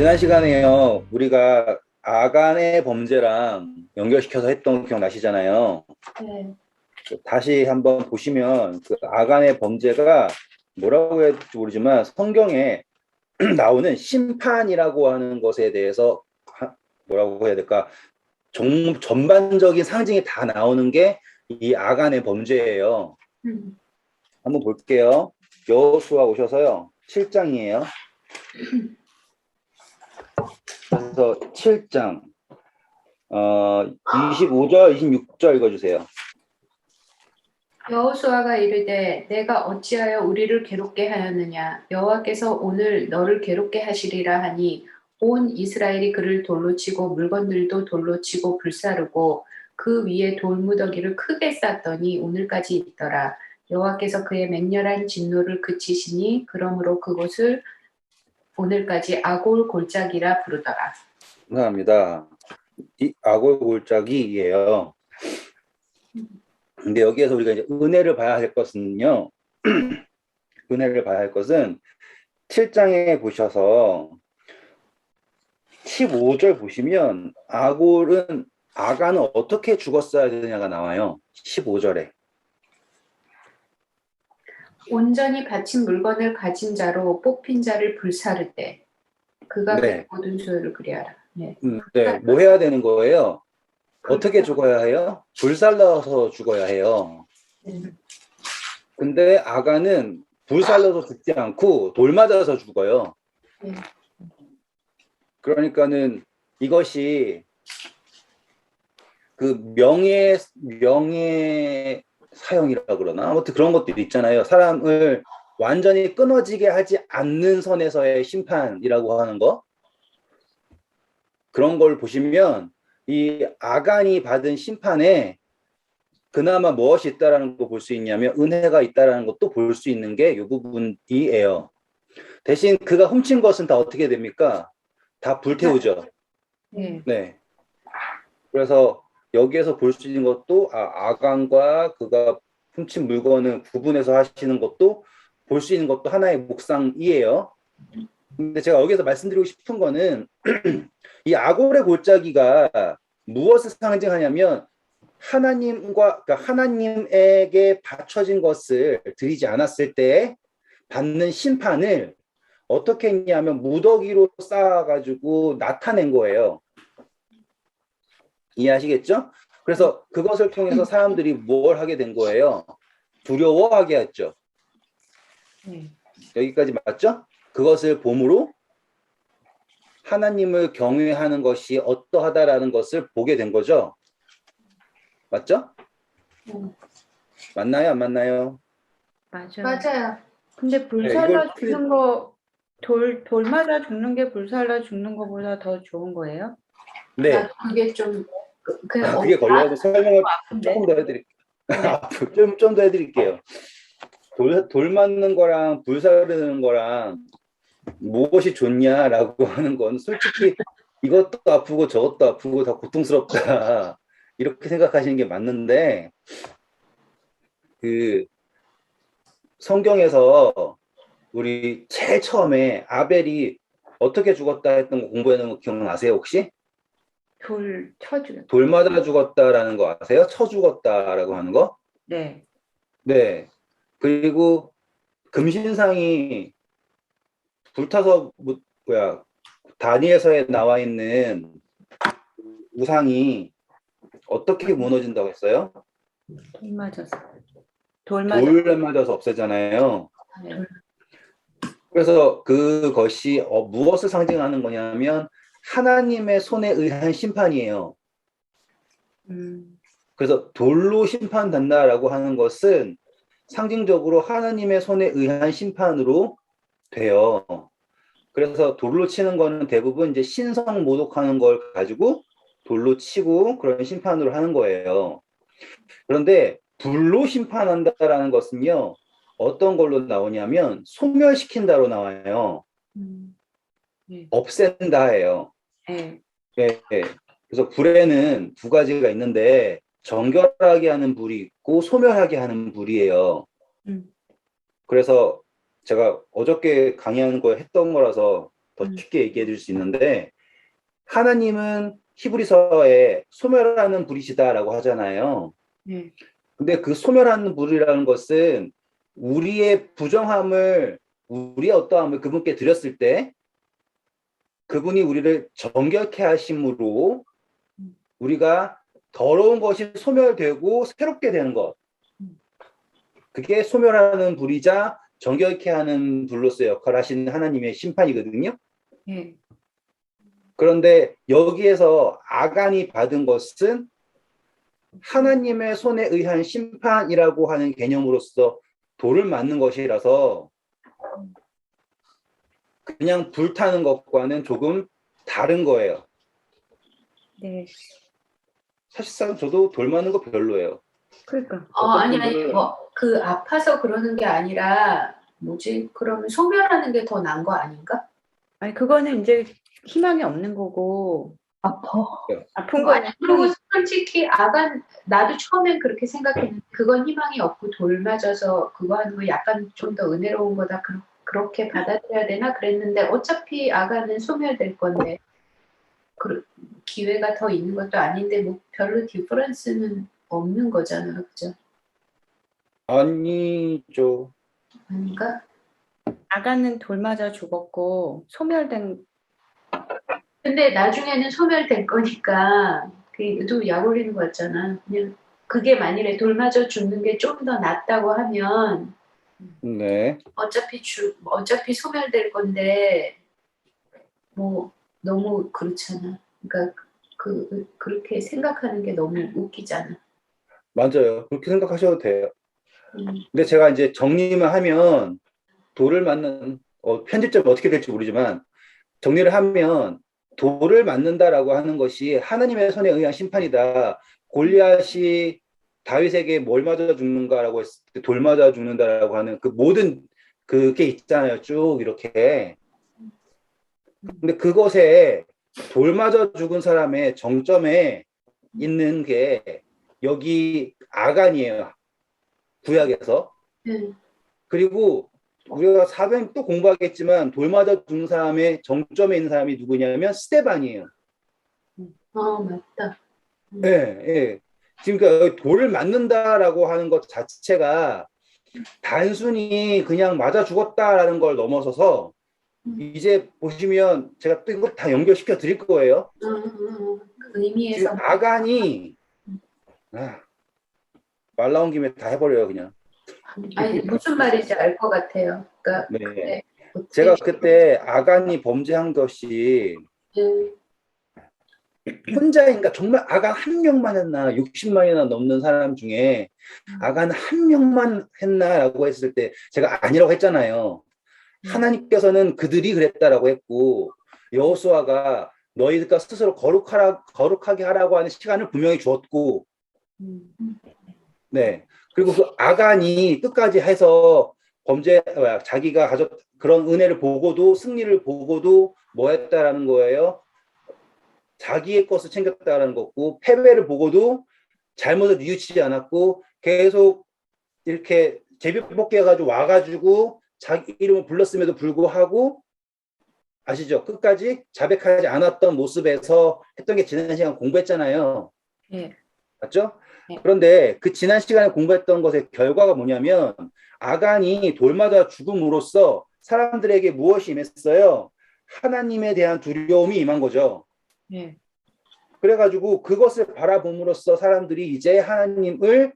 지난 시간에요, 우리가 아간의 범죄랑 연결시켜서 했던 거 기억나시잖아요. 네. 다시 한번 보시면 그 아간의 범죄가 뭐라고 해야 될지 모르지만 성경에 나오는 심판이라고 하는 것에 대해서 뭐라고 해야 될까? 전반적인 상징이 다 나오는 게 이 아간의 범죄예요. 한번 볼게요. 여호수아 오셔서요. 7장이에요. 그래서 7장 25절, 26절 읽어주세요. 여호수아가 이르되 내가 어찌하여 우리를 괴롭게 하였느냐 여호와께서 오늘 너를 괴롭게 하시리라 하니 온 이스라엘이 그를 돌로 치고 물건들도 돌로 치고 불사르고 그 위에 돌무더기를 크게 쌓더니 오늘까지 있더라. 여호와께서 그의 맹렬한 진노를 그치시니 그러므로 그곳을 오늘까지 아골 골짜기라 부르더라. 감사합니다. 이 아골 골짜기예요. 근데 여기에서 우리가 이제 은혜를 봐야 할 것은요. 은혜를 봐야 할 것은 7장에 보셔서 15절 보시면 아간은 어떻게 죽었어야 되느냐가 나와요. 15절에. 온전히 바친 물건을 가진 자로 뽑힌 자를 불사를 때 그가 네. 그 모든 소유를 그리하라. 네. 네. 뭐 해야 되는 거예요? 어떻게 죽어야 해요? 불살라서 죽어야 해요. 근데 아간은 불살라서 죽지 않고 돌 맞아서 죽어요. 그러니까는 이것이 그 명예 사형이라 그러나 아무튼 그런 것들이 있잖아요. 사람을 완전히 끊어지게 하지 않는 선에서의 심판이라고 하는 거. 그런 걸 보시면 이 아간이 받은 심판에 그나마 무엇이 있다라는 거 볼 수 있냐면 은혜가 있다라는 것도 볼 수 있는 게 이 부분이에요. 대신 그가 훔친 것은 다 어떻게 됩니까? 다 불태우죠. 네. 그래서 여기에서 볼 수 있는 것도 아간과 그가 훔친 물건을 구분해서 하시는 것도 볼 수 있는 것도 하나의 묵상이에요. 근데 제가 여기서 말씀드리고 싶은 거는 이 아골의 골짜기가 무엇을 상징하냐면 그러니까 하나님에게 바쳐진 것을 드리지 않았을 때 받는 심판을 어떻게 했냐면 무더기로 쌓아가지고 나타낸 거예요. 이해하시겠죠? 그래서 그것을 통해서 사람들이 뭘 하게 된 거예요? 두려워하게 했죠. 여기까지 맞죠? 그것을 봄으로 하나님을 경외하는 것이 어떠하다라는 것을 보게 된 거죠. 맞죠? 맞나요? 안 맞나요? 맞아요. 근데 불살라 죽는 거, 돌 맞아 죽는 게 불살라 죽는 거보다 더 좋은 거예요? 네. 그게 좀 그게 걸려서 설명을 조금 더 해드릴게요. 좀 더 해드릴게요. 돌 맞는 거랑 불사르는 거랑 무엇이 좋냐라고 하는 건 솔직히 이것도 아프고 저것도 아프고 다 고통스럽다 이렇게 생각하시는 게 맞는데 그 성경에서 우리 제일 처음에 아벨이 어떻게 죽었다 했던 거 공부해놓은 거 기억나세요 혹시? 돌 맞아 죽었다라는 거 아세요? 쳐 죽었다라고 하는 거? 네. 네. 그리고 금신상이 불타서 다니엘서에 나와 있는 우상이 어떻게 무너진다고 했어요? 돌 맞아서 없애잖아요. 네. 그래서 그것이 무엇을 상징하는 거냐면 하나님의 손에 의한 심판이에요. 그래서 돌로 심판된다라고 하는 것은 상징적으로 하나님의 손에 의한 심판으로 돼요. 그래서 돌로 치는 거는 대부분 이제 신성 모독하는 걸 가지고 돌로 치고 그런 심판으로 하는 거예요. 그런데 불로 심판한다라는 것은요, 어떤 걸로 나오냐면 소멸시킨다로 나와요. 없앤다예요. 네. 그래서 불에는 두 가지가 있는데 정결하게 하는 불이 있고 소멸하게 하는 불이에요. 그래서 제가 어저께 강의하는 거 했던 거라서 더 쉽게 얘기해 줄 수 있는데 하나님은 히브리서에 소멸하는 불이시다라고 하잖아요. 네. 근데 그 소멸하는 불이라는 것은 우리의 부정함을 우리의 어떠함을 그분께 드렸을 때 그분이 우리를 정결케 하심으로 우리가 더러운 것이 소멸되고 새롭게 되는 것. 그게 소멸하는 불이자 정결케 하는 불로서 역할을 하시는 하나님의 심판이거든요. 네. 그런데 여기에서 아간이 받은 것은 하나님의 손에 의한 심판이라고 하는 개념으로서 돌을 맞는 것이라서 그냥 불타는 것과는 조금 다른 거예요. 네. 사실상 저도 돌 맞는 거 별로예요. 그러니까. 아니, 뭐, 그 아파서 그러는 게 아니라, 뭐지? 그러면 소멸하는 게 더 나은 거 아닌가? 아니, 그거는 이제 희망이 없는 거고, 아파. 아픈 아니, 거는 그리고 솔직히 나도 처음엔 그렇게 생각했는데, 그건 희망이 없고 돌 맞아서 그거 하는 거 약간 좀 더 은혜로운 거다. 그렇게 받아들여야 되나 그랬는데, 어차피 아간은 소멸될 건데, 기회가 더 있는 것도 아닌데, 뭐 별로 디퍼런스는 없는 거잖아. 그죠? 아니죠. 아닌가? 아가는 돌 맞아 죽었고 소멸된. 근데 나중에는 소멸될 거니까 그도 약 올리는 거 같잖아. 그냥 그게 만일에 돌 맞아 죽는 게 좀 더 낫다고 하면 네. 어차피 소멸될 건데 뭐 너무 그렇잖아. 그러니까 그렇게 생각하는 게 너무 웃기잖아. 맞아요. 그렇게 생각하셔도 돼요. 음. 근데 제가 이제 정리만 하면 돌을 맞는 편집점 어떻게 될지 모르지만 정리를 하면 돌을 맞는다라고 하는 것이 하나님의 손에 의한 심판이다. 골리앗이 다윗에게 뭘 맞아 죽는가라고 했을 때 돌 맞아 죽는다라고 하는 그 모든 그게 있잖아요. 쭉 이렇게. 근데 그것에 돌 맞아 죽은 사람의 정점에 있는 게 여기 아간이에요. 구약에서. 그리고 우리가 사ben 또 공부하겠지만 돌 맞아 죽는 사람의 정점에 있는 사람이 누구냐면 스데반이에요. 맞다. 예, 예. 지금 그 돌을 맞는다라고 하는 것 자체가 단순히 그냥 맞아 죽었다라는 걸 넘어서서 이제 보시면 제가 또 이거 다 연결시켜 드릴 거예요. 의미에서 지금 아간이 말 나온 김에 다 해버려요 그냥. 아니 무슨 말인지 알 것 같아요. 그러니까 네. 제가 그때 아간이 범죄한 것이 혼자인가 정말 아간 한 명만 했나 60만이나 넘는 사람 중에 아간 한 명만 했나라고 했을 때 제가 아니라고 했잖아요. 하나님께서는 그들이 그랬다라고 했고 여호수아가 너희가 스스로 거룩하게 하라고 하는 시간을 분명히 주었고 네. 그리고 그 아간이 끝까지 해서 자기가 그런 은혜를 보고도 승리를 보고도 뭐 했다라는 거예요. 자기의 것을 챙겼다라는 거고 패배를 보고도 잘못을 뉘우치지 않았고 계속 이렇게 제비뽑기해가지고 와가지고 자기 이름을 불렀음에도 불구하고 아시죠? 끝까지 자백하지 않았던 모습에서 했던 게 지난 시간 공부했잖아요. 네. 맞죠? 네. 그런데 그 지난 시간에 공부했던 것의 결과가 뭐냐면 아간이 돌마다 죽음으로써 사람들에게 무엇이 임했어요? 하나님에 대한 두려움이 임한 거죠. 네. 그래가지고 그것을 바라봄으로써 사람들이 이제 하나님을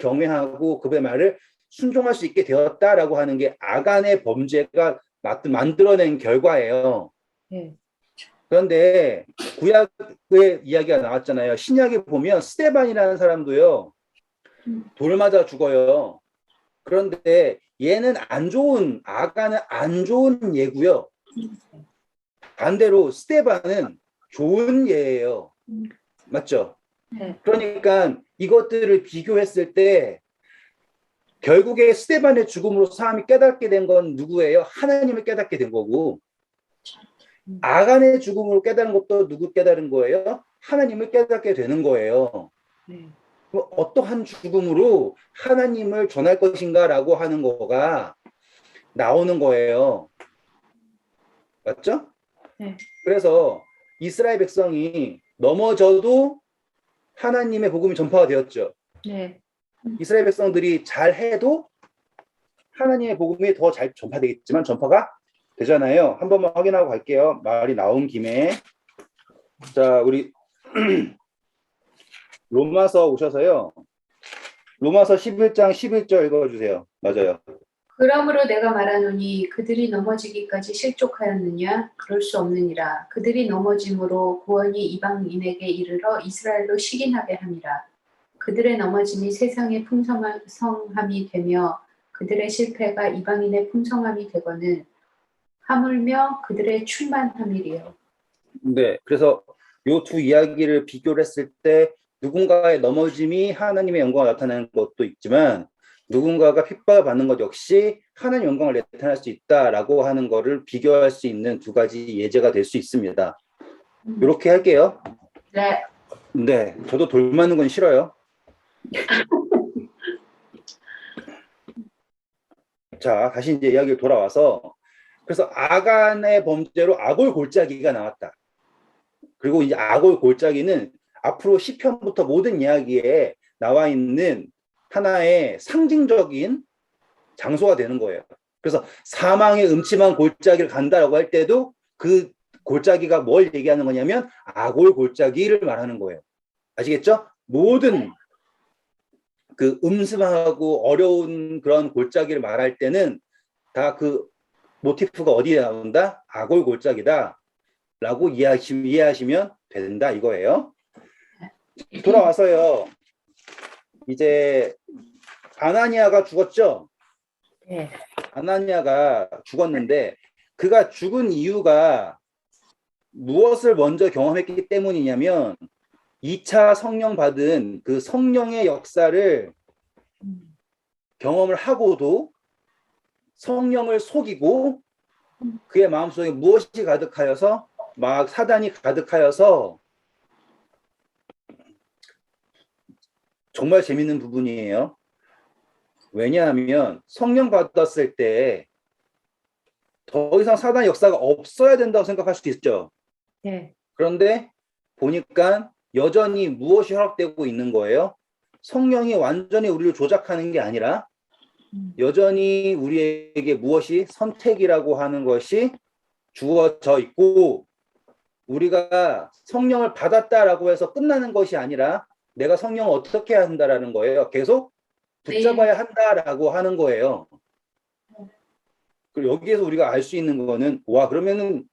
경외하고 그분의 말을 순종할 수 있게 되었다라고 하는 게 아간의 범죄가 만들어낸 결과예요. 네. 그런데 구약의 이야기가 나왔잖아요. 신약에 보면 스데반이라는 사람도요. 돌 맞아 죽어요. 그런데 얘는 아간은 안 좋은 예고요. 반대로 스데반은 좋은 예예요. 맞죠? 네. 그러니까 이것들을 비교했을 때 결국에 스데반의 죽음으로 사람이 깨닫게 된 건 누구예요? 하나님을 깨닫게 된 거고 아간의 죽음으로 깨달은 것도 누구 깨달은 거예요? 하나님을 깨닫게 되는 거예요. 네. 어떠한 죽음으로 하나님을 전할 것인가라고 하는 거가 나오는 거예요. 맞죠? 네. 그래서 이스라엘 백성이 넘어져도 하나님의 복음이 전파가 되었죠. 네. 이스라엘 백성들이 잘해도 하나님의 복음이 더 잘 전파되겠지만 전파가 되잖아요. 한 번만 확인하고 갈게요. 말이 나온 김에. 자, 우리 로마서 오셔서요. 로마서 11장 11절 읽어주세요. 맞아요. 그러므로 내가 말하노니 그들이 넘어지기까지 실족하였느냐? 그럴 수 없느니라. 그들이 넘어짐으로 구원이 이방인에게 이르러 이스라엘로 식인하게 함이라. 그들의 넘어짐이 세상의 풍성함이 되며 그들의 실패가 이방인의 풍성함이 되거는 하물며 그들의 충만함이리요. 네, 그래서 요 두 이야기를 비교를 했을 때 누군가의 넘어짐이 하나님의 영광을 나타내는 것도 있지만 누군가가 핍박을 받는 것 역시 하나님의 영광을 나타낼 수 있다라고 하는 거를 비교할 수 있는 두 가지 예제가 될 수 있습니다. 이렇게 할게요. 네. 네, 저도 돌 맞는 건 싫어요. 자, 다시 이제 이야기를 돌아와서 그래서 아간의 범죄로 아골 골짜기가 나왔다. 그리고 이제 아골 골짜기는 앞으로 시편부터 모든 이야기에 나와 있는 하나의 상징적인 장소가 되는 거예요. 그래서 사망의 음침한 골짜기를 간다라고 할 때도 그 골짜기가 뭘 얘기하는 거냐면 아골 골짜기를 말하는 거예요. 아시겠죠? 모든 그 음침하고 어려운 그런 골짜기를 말할 때는 다 그 모티프가 어디에 나온다? 아골 골짜기다 라고 이해하시면 된다 이거예요. 돌아와서요. 이제 아나니아가 죽었죠? 네. 아나니아가 죽었는데 그가 죽은 이유가 무엇을 먼저 경험했기 때문이냐면 2차 성령 받은 그 성령의 역사를 경험을 하고도 성령을 속이고 그의 마음속에 무엇이 가득하여서 막 사단이 가득하여서 정말 재밌는 부분이에요. 왜냐하면 성령 받았을 때 더 이상 사단 역사가 없어야 된다고 생각할 수도 있죠. 네. 그런데 보니까 여전히 무엇이 허락되고 있는 거예요? 성령이 완전히 우리를 조작하는 게 아니라 여전히 우리에게 무엇이 선택이라고 하는 것이 주어져 있고 우리가 성령을 받았다라고 해서 끝나는 것이 아니라 내가 성령을 어떻게 해야 한다라는 거예요. 계속 붙잡아야 한다라고 하는 거예요. 그리고 여기에서 우리가 알 수 있는 거는 와 그러면은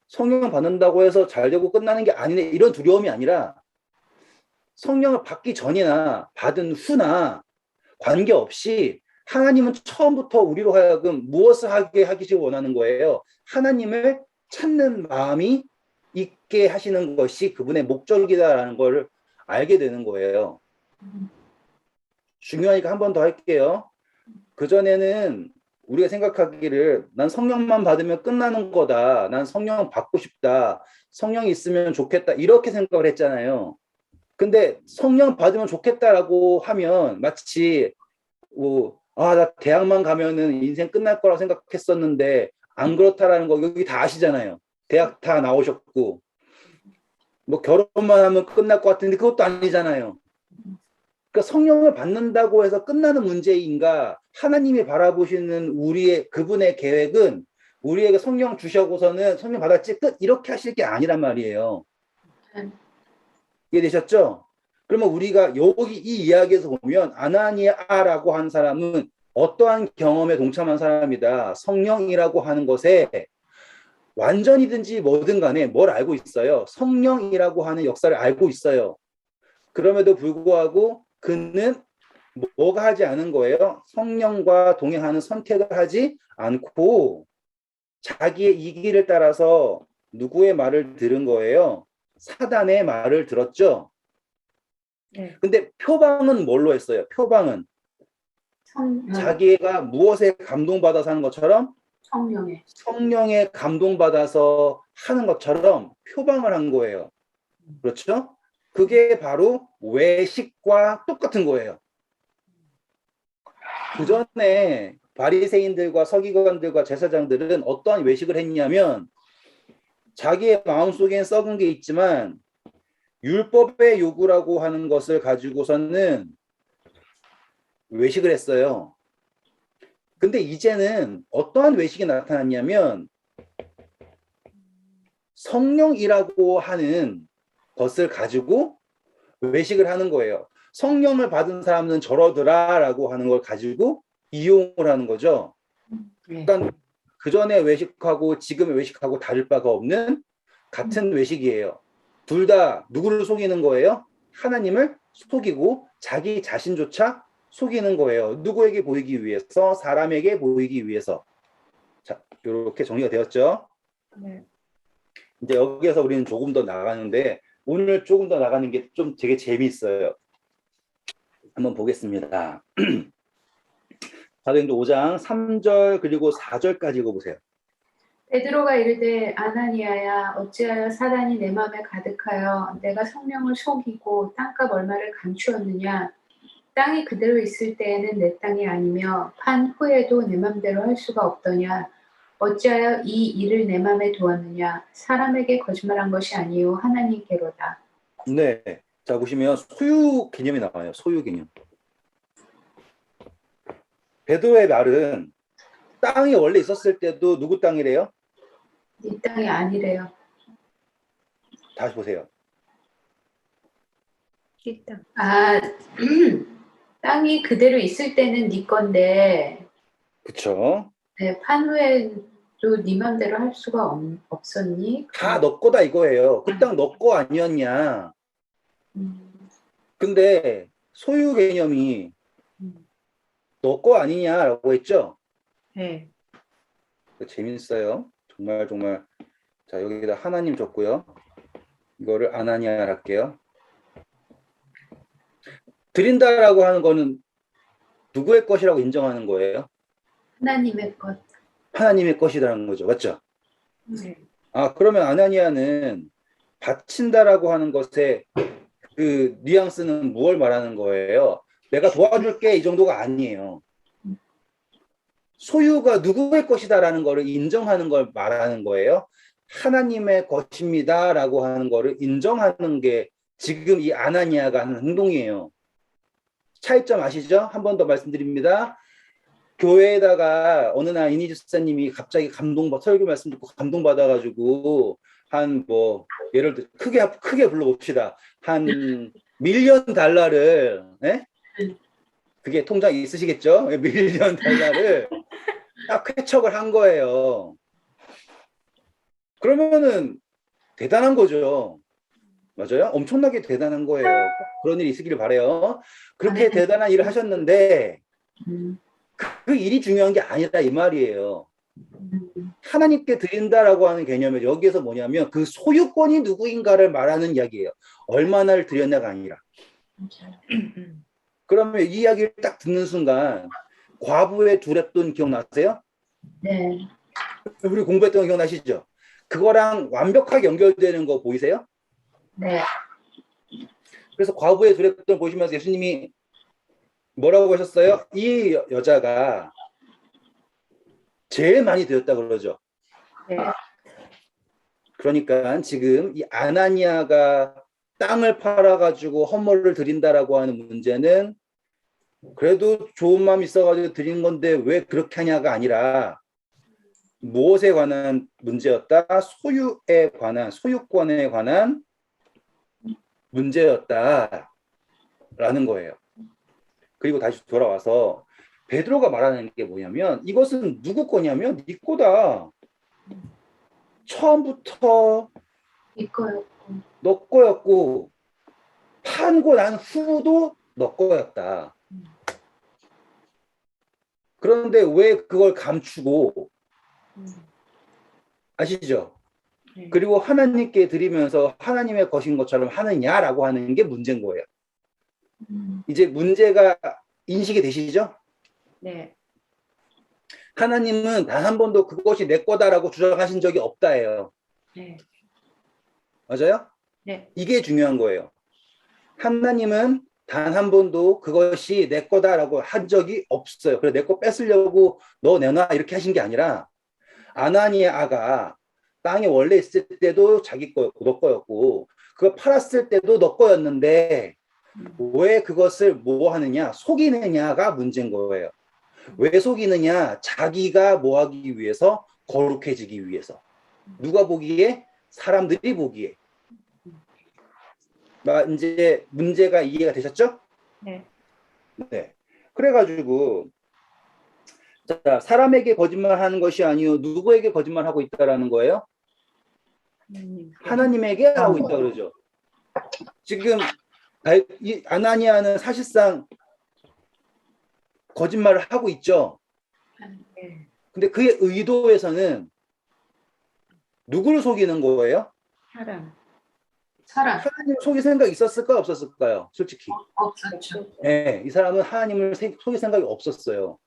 성령 받는다고 해서 잘 되고 끝나는 게 아니네 이런 두려움이 아니라 성령을 받기 전이나 받은 후나 관계없이 하나님은 처음부터 우리로 하여금 무엇을 하게 하기 원하는 거예요. 하나님을 찾는 마음이 있게 하시는 것이 그분의 목적이다라는 걸 알게 되는 거예요. 중요하니까 한 번 더 할게요. 그전에는 우리가 생각하기를 난 성령만 받으면 끝나는 거다. 난 성령 받고 싶다. 성령이 있으면 좋겠다. 이렇게 생각을 했잖아요. 근데 성령 받으면 좋겠다라고 하면 마치 나 대학만 가면은 인생 끝날 거라고 생각했었는데 안 그렇다라는 거 여기 다 아시잖아요. 대학 다 나오셨고 뭐 결혼만 하면 끝날 것 같은데 그것도 아니잖아요. 그러니까 성령을 받는다고 해서 끝나는 문제인가? 하나님이 바라보시는 그분의 계획은 우리에게 성령 주셔고서는 성령 받았지 끝 이렇게 하실 게 아니란 말이에요. 이해되셨죠? 그러면 우리가 여기 이 이야기에서 보면 아나니아라고 한 사람은 어떠한 경험에 동참한 사람이다. 성령이라고 하는 것에 완전히든지 뭐든 간에 뭘 알고 있어요. 성령이라고 하는 역사를 알고 있어요. 그럼에도 불구하고 그는 뭐가 하지 않은 거예요? 성령과 동행하는 선택을 하지 않고 자기의 이기를 따라서 누구의 말을 들은 거예요? 사단의 말을 들었죠. 네. 근데 표방은 뭘로 했어요? 표방은 자기가 무엇에 감동받아서 하는 것처럼 성령에 감동받아서 하는 것처럼 표방을 한 거예요. 그렇죠? 그게 바로 외식과 똑같은 거예요. 그 전에 바리새인들과 서기관들과 제사장들은 어떠한 외식을 했냐면 자기의 마음속엔 썩은 게 있지만 율법의 요구라고 하는 것을 가지고서는 외식을 했어요. 근데 이제는 어떠한 외식이 나타났냐면 성령이라고 하는 것을 가지고 외식을 하는 거예요. 성령을 받은 사람은 저러더라라고 하는 걸 가지고 이용을 하는 거죠. 네. 그러니까 그 전에 외식하고 지금의 외식하고 다를 바가 없는 같은 외식이에요. 둘 다 누구를 속이는 거예요? 하나님을 속이고 자기 자신조차 속이는 거예요. 누구에게 보이기 위해서? 사람에게 보이기 위해서. 자, 이렇게 정리가 되었죠? 네. 이제 여기에서 우리는 조금 더 나가는데 오늘 조금 더 나가는 게 좀 되게 재미있어요. 한번 보겠습니다. 사도행전 5장 3절 그리고 4절까지 읽어보세요. 베드로가 이르되 아나니아야 어찌하여 사단이 내 마음에 가득하여 내가 성령을 속이고 땅값 얼마를 감추었느냐. 땅이 그대로 있을 때에는 내 땅이 아니며 판 후에도 내 맘대로 할 수가 없더냐. 어찌하여 이 일을 내 맘에 두었느냐. 사람에게 거짓말한 것이 아니요 하나님께로다. 네. 자, 보시면 소유 개념이 나와요. 소유 개념. 베드로의 말은 땅이 원래 있었을 때도 누구 땅이래요? 네 땅이 아니래요. 다시 보세요. 이 땅. 아, 땅이 그대로 있을 때는 네 건데 그쵸? 네, 판 후에도 네 맘대로 할 수가 없었니? 다 너 거다 이거예요. 그 땅 너 거 아니었냐. 근데 소유 개념이 너 거 아니냐라고 했죠? 네. 재밌어요. 정말 정말. 자, 여기다 하나님 줬고요. 이거를 아나니아 할게요. 드린다라고 하는 거는 누구의 것이라고 인정하는 거예요? 하나님의 것. 하나님의 것이라는 거죠. 맞죠? 네. 아, 그러면 아나니아는 바친다라고 하는 것의 그 뉘앙스는 무엇을 말하는 거예요? 내가 도와줄게 이 정도가 아니에요. 소유가 누구의 것이다라는 거를 인정하는 걸 말하는 거예요. 하나님의 것입니다라고 하는 거를 인정하는 게 지금 이 아나니아가 하는 행동이에요. 차이점 아시죠? 한 번 더 말씀드립니다. 교회에다가 어느 날 이니지 집사님이 갑자기 설교 말씀 듣고 감동받아가지고 한 뭐 예를 들어 크게 불러봅시다. 한 밀리언 달러를 예? 그게 통장 있으시겠죠? 밀리언 달러를 딱 쾌척을 한 거예요. 그러면은 대단한 거죠. 맞아요? 엄청나게 대단한 거예요. 그런 일이 있으기를 바래요. 그렇게 대단한 일을 하셨는데 그 일이 중요한 게 아니라 이 말이에요. 하나님께 드린다라고 하는 개념은 여기에서 뭐냐면 그 소유권이 누구인가를 말하는 이야기예요. 얼마나를 드렸냐가 아니라. 그러면 이 이야기를 딱 듣는 순간 과부의 두랩돈 기억나세요? 네. 우리 공부했던 거 기억나시죠? 그거랑 완벽하게 연결되는 거 보이세요? 네. 그래서 과부의 두랩돈 보시면서 예수님이 뭐라고 하셨어요? 이 여자가 제일 많이 드렸다 그러죠. 네. 그러니까 지금 이 아나니아가 땅을 팔아가지고 헌물을 드린다라고 하는 문제는 그래도 좋은 마음 있어가지고 드린 건데 왜 그렇게 하냐가 아니라 무엇에 관한 문제였다? 소유에 관한, 소유권에 관한 문제였다라는 거예요. 그리고 다시 돌아와서 베드로가 말하는 게 뭐냐면 이것은 누구 거냐면 네 거다. 처음부터 이거였고. 너 거였고 판고 난 후도 너 거였다. 그런데 왜 그걸 감추고 아시죠? 네. 그리고 하나님께 드리면서 하나님의 것인 것처럼 하느냐라고 하는 게 문제인 거예요. 이제 문제가 인식이 되시죠? 네. 하나님은 단 한 번도 그것이 내 거다라고 주장하신 적이 없다예요. 네. 맞아요? 네. 이게 중요한 거예요. 하나님은 단 한 번도 그것이 내 거다라고 한 적이 없어요. 그래서 내 거 뺏으려고 너 내놔 이렇게 하신 게 아니라 아나니아가 땅에 원래 있을 때도 자기 거였고 너 거였고 그거 팔았을 때도 너 거였는데 왜 그것을 뭐 하느냐 속이느냐가 문제인 거예요. 왜 속이느냐 자기가 뭐 하기 위해서 거룩해지기 위해서 누가 보기에 사람들이 보기에 이제 문제가 이해가 되셨죠? 네. 네. 그래가지고 자, 사람에게 거짓말하는 것이 아니요 누구에게 거짓말하고 있다라는 거예요? 하나님에게 하고 있다 그러죠. 지금 이 아나니아는 사실상 거짓말을 하고 있죠. 네. 근데 그의 의도에서는 누구를 속이는 거예요? 사람. 하나님 속일 생각이 있었을까요? 없었을까요? 솔직히. 없었죠. 네, 이 사람은 하나님을 속일 생각이 없었어요.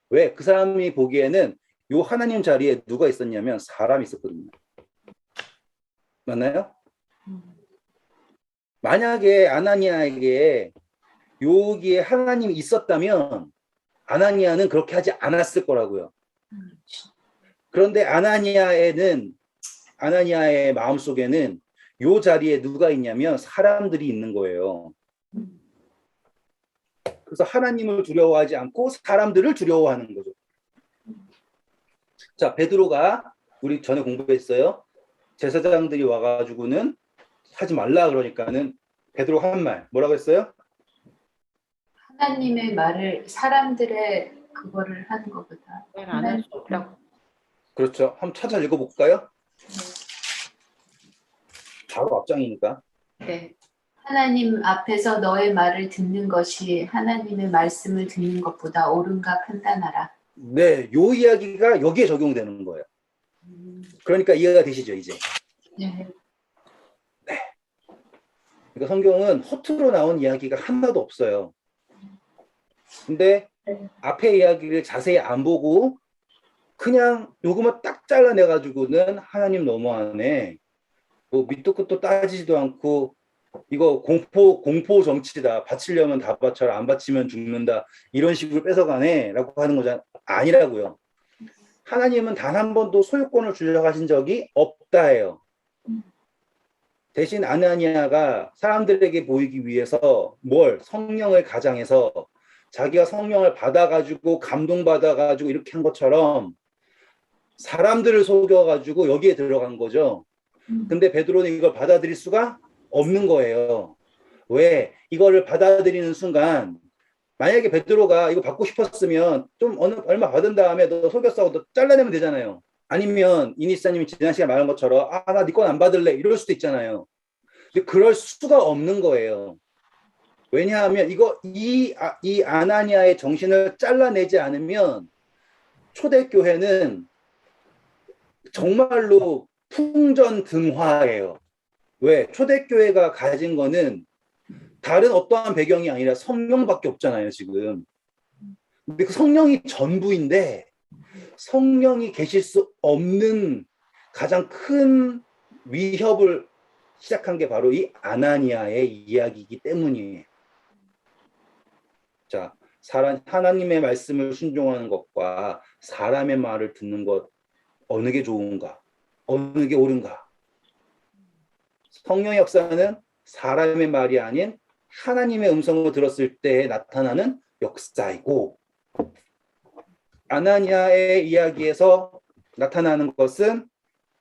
왜? 그 사람이 보기에는 요 하나님 자리에 누가 있었냐면 사람이 있었거든요. 맞나요? 만약에 아나니아에게 여기에 하나님이 있었다면 아나니아는 그렇게 하지 않았을 거라고요. 그런데 아나니아의 마음속에는 요 자리에 누가 있냐면 사람들이 있는 거예요. 그래서 하나님을 두려워하지 않고 사람들을 두려워하는 거죠. 자, 베드로가 우리 전에 공부했어요. 제사장들이 와가지고는 하지 말라 그러니까는 베드로 한 말 뭐라고 했어요? 하나님의 말을 사람들의 그거를 하는 것보다 말 안 할 수 없다고. 그렇죠. 한번 찾아 읽어볼까요? 바로 앞장이니까. 네. 하나님 앞에서 너의 말을 듣는 것이 하나님의 말씀을 듣는 것보다 옳은가 판단하라. 네, 요 이야기가 여기에 적용되는 거예요. 그러니까 이해가 되시죠, 이제? 네. 그러니까 성경은 허투루 나온 이야기가 하나도 없어요. 근데 앞에 이야기를 자세히 안 보고 그냥 요것만 딱 잘라내가지고는 하나님 너무하네. 뭐 밑도 끝도 따지지도 않고 이거 공포 정치다. 바치려면 다 바쳐라. 안 바치면 죽는다. 이런 식으로 뺏어가네. 라고 하는 거잖아. 아니라고요. 하나님은 단 한 번도 소유권을 주려고 하신 적이 없다예요. 대신 아나니아가 사람들에게 보이기 위해서 성령을 가장해서 자기가 성령을 받아가지고 감동받아가지고 이렇게 한 것처럼 사람들을 속여가지고 여기에 들어간 거죠. 근데 베드로는 이걸 받아들일 수가 없는 거예요. 왜? 이거를 받아들이는 순간 만약에 베드로가 이거 받고 싶었으면 좀 얼마 받은 다음에 너 속였어 하고 너 잘라내면 되잖아요. 아니면 이니스타님이 지난 시간에 말한 것처럼 나 네 건 안 받을래 이럴 수도 있잖아요. 근데 그럴 수가 없는 거예요. 왜냐하면 이 아나니아의 정신을 잘라내지 않으면 초대교회는 정말로 풍전등화예요. 왜? 초대교회가 가진 거는 다른 어떠한 배경이 아니라 성령밖에 없잖아요, 지금. 근데 그 성령이 전부인데 성령이 계실 수 없는 가장 큰 위협을 시작한 게 바로 이 아나니아의 이야기이기 때문이에요. 자, 하나님의 말씀을 순종하는 것과 사람의 말을 듣는 것 어느 게 좋은가? 어느 게 옳은가? 성령의 역사는 사람의 말이 아닌 하나님의 음성을 들었을 때 나타나는 역사이고 아나니아의 이야기에서 나타나는 것은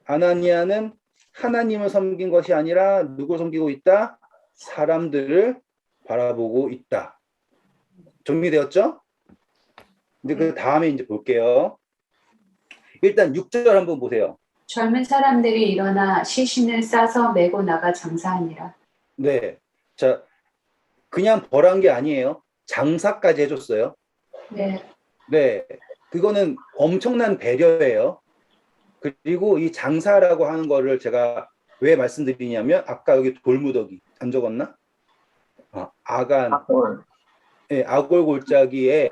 아나니아는 하나님을 섬긴 것이 아니라 누구를 섬기고 있다? 사람들을 바라보고 있다. 정리되었죠? 근데 그 다음에 이제 볼게요. 일단 6절 한번 보세요. 젊은 사람들이 일어나 시신을 싸서 메고 나가 장사하니라. 네. 자, 그냥 벌한 게 아니에요. 장사까지 해줬어요. 네. 네. 그거는 엄청난 배려예요. 그리고 이 장사라고 하는 거를 제가 왜 말씀드리냐면 아까 여기 돌무더기 안 적었나? 네, 아골 골짜기에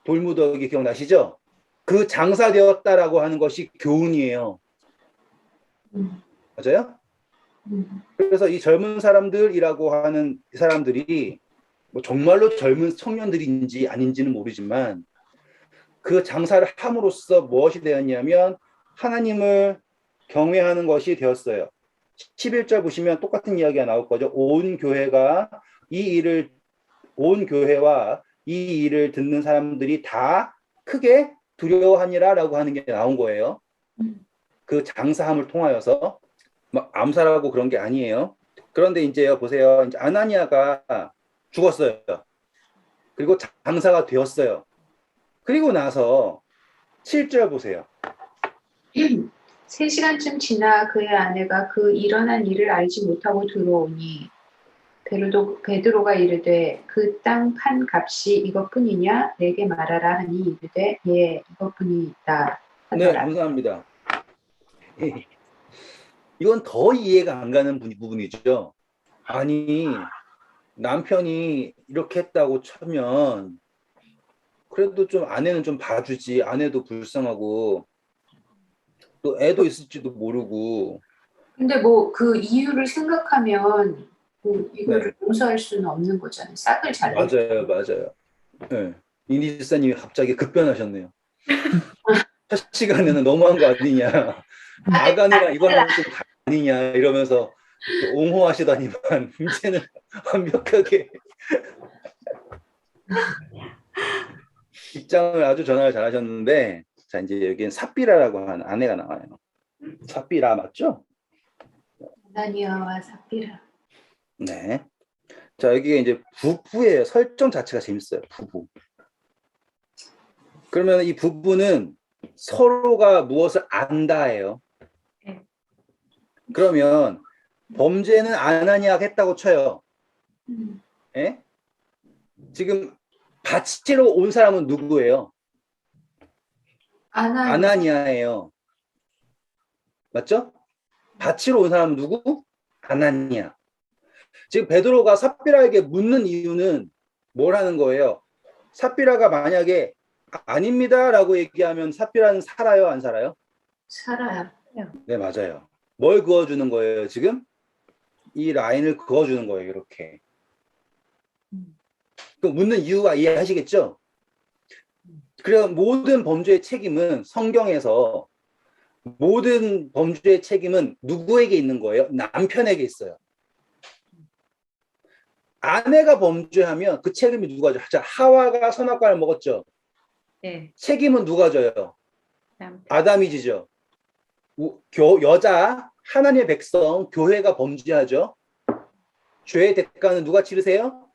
돌무더기 기억나시죠? 그 장사되었다라고 하는 것이 교훈이에요. 맞아요? 그래서 이 젊은 사람들이라고 하는 이 사람들이 뭐 정말로 젊은 청년들인지 아닌지는 모르지만 그 장사를 함으로써 무엇이 되었냐면 하나님을 경외하는 것이 되었어요. 11절 보시면 똑같은 이야기가 나올 거죠. 온 교회와 이 일을 듣는 사람들이 다 크게 두려워하니라라고 하는 게 나온 거예요. 그 장사함을 통하여서 막 암살하고 그런 게 아니에요. 그런데 이제요, 보세요. 이제 아나니아가 죽었어요. 그리고 장사가 되었어요. 그리고 나서 7절 보세요. 3시간쯤 지나 그의 아내가 그 일어난 일을 알지 못하고 들어오니 베드로가 이르되 그 땅 판 값이 이것뿐이냐 내게 말하라 하니 이르되 예 이것뿐이다 네, 하더라. 감사합니다. 이건 더 이해가 안 가는 부분이죠. 아니, 남편이 이렇게 했다고 쳐면 그래도 좀 아내는 좀 봐주지. 아내도 불쌍하고 또 애도 있을지도 모르고. 근데 뭐 그 이유를 생각하면 뭐 이거를 네, 용서할 수는 없는 거잖아요. 싹을 잘라. 맞아요, 맞아요. 네. 이니 집사님이 갑자기 급변하셨네요. 첫 시간에는 너무한 거 아니냐. 아간이랑 이거는 좀 아니냐 이러면서 옹호하시다니만 이제는 완벽하게 입장을 아주 전환을 잘하셨는데, 자 이제 여기엔 삽비라라고 하는 아내가 나와요. 삽비라 맞죠? 아나니아와 삽비라. 네. 자 여기가 이제 부부예요. 설정 자체가 재밌어요. 부부. 그러면 이 부부는 서로가 무엇을 안다예요. 그러면 범죄는 아나니아가 했다고 쳐요. 예? 지금 바치러 온 사람은 누구예요? 아나니아예요. 맞죠? 바치러 온 사람은 누구? 아나니아. 지금 베드로가 삽비라에게 묻는 이유는 뭘 하는 거예요? 삽비라가 만약에 아닙니다라고 얘기하면 삽비라는 살아요, 안 살아요? 살아요. 네, 맞아요. 뭘 그어주는 거예요, 지금? 이 라인을 그어주는 거예요, 이렇게. 그 묻는 이유가 이해하시겠죠? 그래서 모든 범죄의 책임은 성경에서 모든 범죄의 책임은 누구에게 있는 거예요? 남편에게 있어요. 아내가 범죄하면 그 책임이 누가 져요? 자, 하와가 선악과를 먹었죠. 네. 책임은 누가 져요? 남편. 아담이 지죠. 여자, 하나님의 백성, 교회가 범죄하죠. 죄의 대가는 누가 치르세요?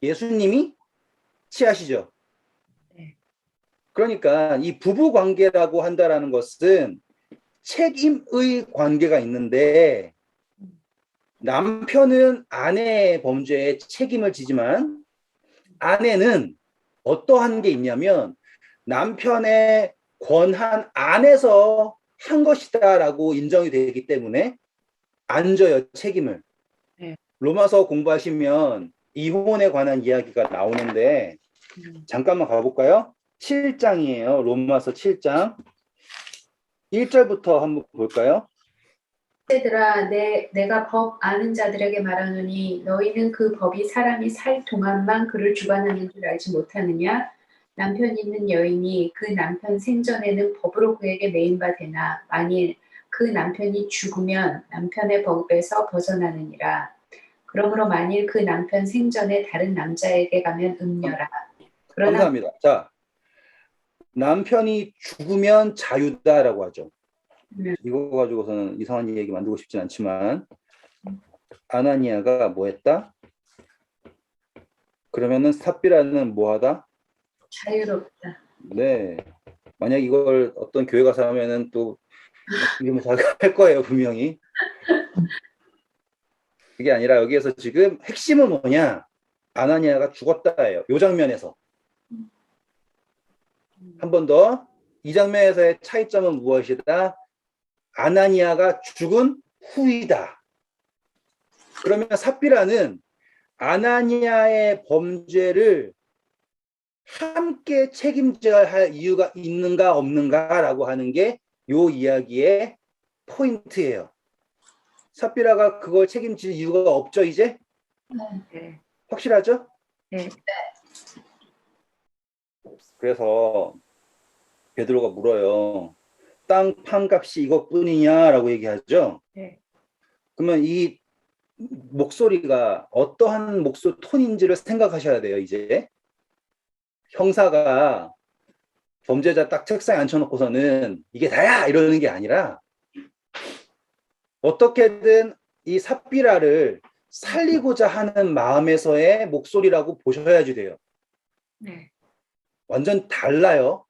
예수님이 치하시죠. 네. 그러니까 이 부부 관계라고 한다라는 것은 책임의 관계가 있는데 남편은 아내의 범죄에 책임을 지지만 아내는 어떠한 게 있냐면 남편의 권한 안에서 한 것이다라고 인정이 되기 때문에 안 져요, 책임을. 네. 로마서 공부하시면 이혼에 관한 이야기가 나오는데 잠깐만 가볼까요? 7장이에요. 로마서 7장. 1절부터 한번 볼까요? 얘들아, 내가 법 아는 자들에게 말하노니 너희는 그 법이 사람이 살 동안만 그를 주관하는 줄 알지 못하느냐? 남편 있는 여인이 그 남편 생전에는 법으로 그에게 매인 바 되나 만일 그 남편이 죽으면 남편의 법에서 벗어나느니라. 그러므로 만일 그 남편 생전에 다른 남자에게 가면 음녀라. 그러나 감사합니다. 자, 남편이 죽으면 자유다라고 하죠. 이거 가지고서는 이상한 얘기 만들고 싶진 않지만 아나니아가 뭐 했다? 그러면은 삽비라는 뭐하다? 자유롭다. 네. 만약 이걸 어떤 교회 가서 하면은 또 이러면서 할 거예요, 분명히. 그게 아니라 여기에서 지금 핵심은 뭐냐? 아나니아가 죽었다예요. 이 장면에서. 한 번 더. 이 장면에서의 차이점은 무엇이다? 아나니아가 죽은 후이다. 그러면 삽비라는 아나니아의 범죄를 함께 책임져야 할 이유가 있는가 없는가라고 하는 게 이 이야기의 포인트예요. 삽비라가 그걸 책임질 이유가 없죠, 이제? 네. 확실하죠? 네. 그래서 베드로가 물어요. 땅 판값이 이것뿐이냐라고 얘기하죠. 네. 그러면 이 목소리가 어떠한 목소리 톤인지를 생각하셔야 돼요. 이제 형사가 범죄자 딱 책상에 앉혀놓고서는 이게 다야 이러는 게 아니라 어떻게든 이 삽비라를 살리고자 하는 마음에서의 목소리라고 보셔야지 돼요. 네. 완전 달라요.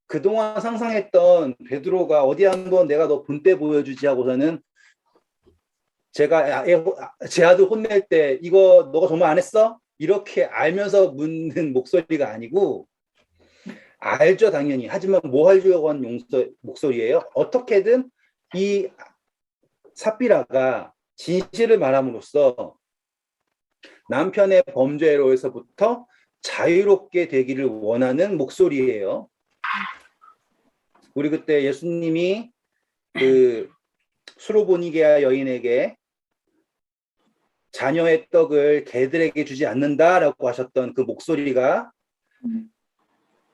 그동안 상상했던 베드로가 어디 한번 내가 너 본때 보여주지 하고서는 제가 제 아들 혼낼 때 이거 너가 정말 안 했어? 이렇게 알면서 묻는 목소리가 아니고 알죠 당연히. 하지만 뭐 하려고 하는 목소리예요. 어떻게든 이 삽비라가 진실을 말함으로써 남편의 범죄로에서부터 자유롭게 되기를 원하는 목소리예요. 우리 그때 예수님이 그 수로보니게아 여인에게 자녀의 떡을 개들에게 주지 않는다라고 하셨던 그 목소리가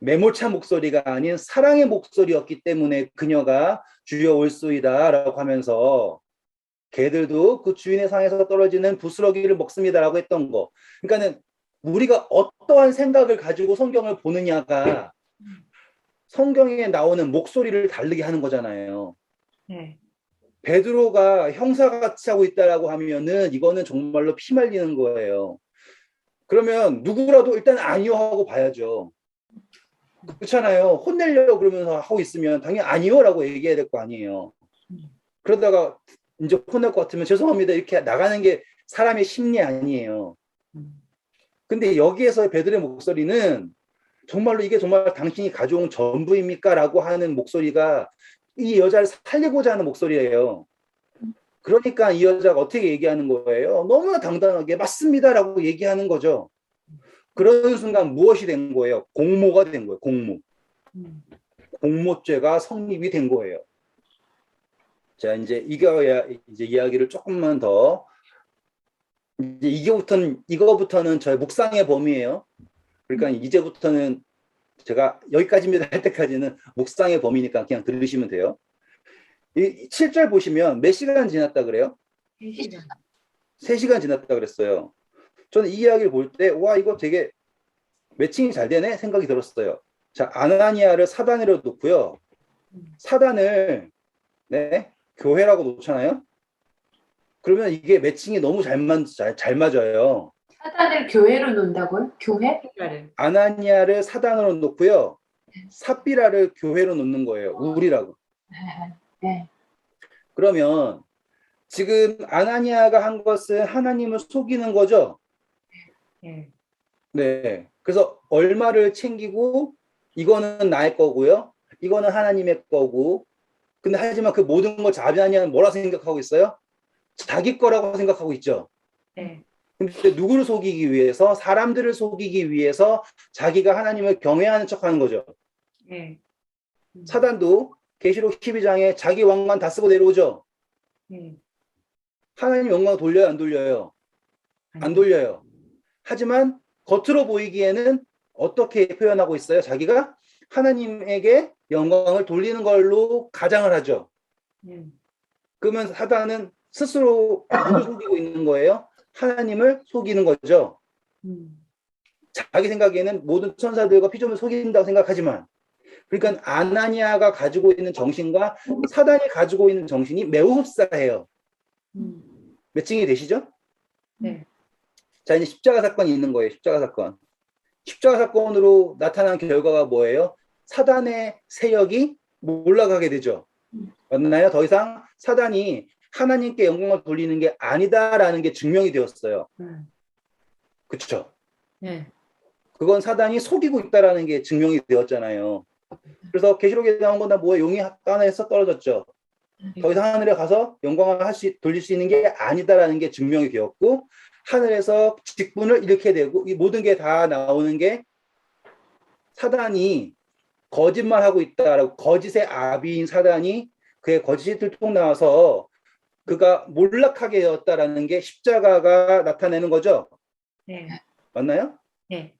매몰찬 목소리가 아닌 사랑의 목소리였기 때문에 그녀가 주여 올소이다라고 하면서 개들도 그 주인의 상에서 떨어지는 부스러기를 먹습니다라고 했던 거. 그러니까는 우리가 어떠한 생각을 가지고 성경을 보느냐가 성경에 나오는 목소리를 다르게 하는 거잖아요. 네. 베드로가 형사같이 하고 있다라고 하면은 이거는 정말로 피말리는 거예요. 그러면 누구라도 일단 아니요 하고 봐야죠. 그렇잖아요. 혼내려고 그러면서 하고 있으면 당연히 아니요라고 얘기해야 될 거 아니에요. 그러다가 이제 혼낼 것 같으면 죄송합니다 이렇게 나가는 게 사람의 심리 아니에요. 근데 여기에서 베드로의 목소리는 정말로 이게 정말 당신이 가져온 전부입니까? 라고 하는 목소리가 이 여자를 살리고자 하는 목소리예요. 그러니까 이 여자가 어떻게 얘기하는 거예요? 너무나 당당하게 맞습니다라고 얘기하는 거죠. 그런 순간 무엇이 된 거예요? 공모가 된 거예요. 공모죄가 성립이 된 거예요. 자, 이제 이제 이야기를 조금만 더 이제 이거부터는 저의 묵상의 범위예요. 그러니까 이제부터는 제가 여기까지입니다 할 때까지는 묵상의 범위니까 그냥 들으시면 돼요. 이 7절 보시면 몇 시간 지났다 그래요? 3시간. 3시간 지났다 그랬어요. 저는 이 이야기를 볼 때 와 이거 되게 매칭이 잘 되네 생각이 들었어요. 자, 아나니아를 사단으로 놓고요. 사단을 네, 교회라고 놓잖아요. 그러면 이게 매칭이 너무 잘 맞아요. 사단을 교회로 놓는다고요? 교회? 아나니아를 사단으로 놓고요. 삽비라를 교회로 놓는 거예요. 우리라고. 네. 그러면 지금 아나니아가 한 것은 하나님을 속이는 거죠. 네. 네. 그래서 얼마를 챙기고 이거는 나의 거고요. 이거는 하나님의 거고. 근데 하지만 그 모든 걸 아나니아는 뭐라 생각하고 있어요? 자기 거라고 생각하고 있죠. 네. 근데 누구를 속이기 위해서? 사람들을 속이기 위해서 자기가 하나님을 경외하는 척하는 거죠. 네. 사단도 계시록 12장에 자기 왕관 다 쓰고 내려오죠. 네. 하나님 영광 돌려요, 안 돌려요? 안 돌려요. 하지만 겉으로 보이기에는 어떻게 표현하고 있어요? 자기가 하나님에게 영광을 돌리는 걸로 가장을 하죠. 그러면 사단은 스스로 누굴 속이고 있는 거예요? 하나님을 속이는 거죠. 자기 생각에는 모든 천사들과 피조물을 속인다고 생각하지만, 그러니까 아나니아가 가지고 있는 정신과 사단이 가지고 있는 정신이 매우 흡사해요. 매칭이 되시죠? 네. 자, 이제 십자가 사건이 있는 거예요. 십자가 사건. 십자가 사건으로 나타난 결과가 뭐예요? 사단의 세력이 올라가게 되죠. 맞나요? 더 이상 사단이 하나님께 영광을 돌리는 게 아니다라는 게 증명이 되었어요. 그렇죠? 네. 그건 사단이 속이고 있다라는 게 증명이 되었잖아요. 그래서 계시록에 나온 거나 뭐에 용이 하늘에서 떨어졌죠. 더 이상 하늘에 가서 영광을 돌릴 수 있는 게 아니다라는 게 증명이 되었고, 하늘에서 직분을 잃게 되고, 이 모든 게 다 나오는 게 사단이 거짓말하고 있다라고, 거짓의 아비인 사단이 그의 거짓이 들통 나와서 그가 몰락하게 되었다라는 게 십자가가 나타내는 거죠. 네. 맞나요? 네.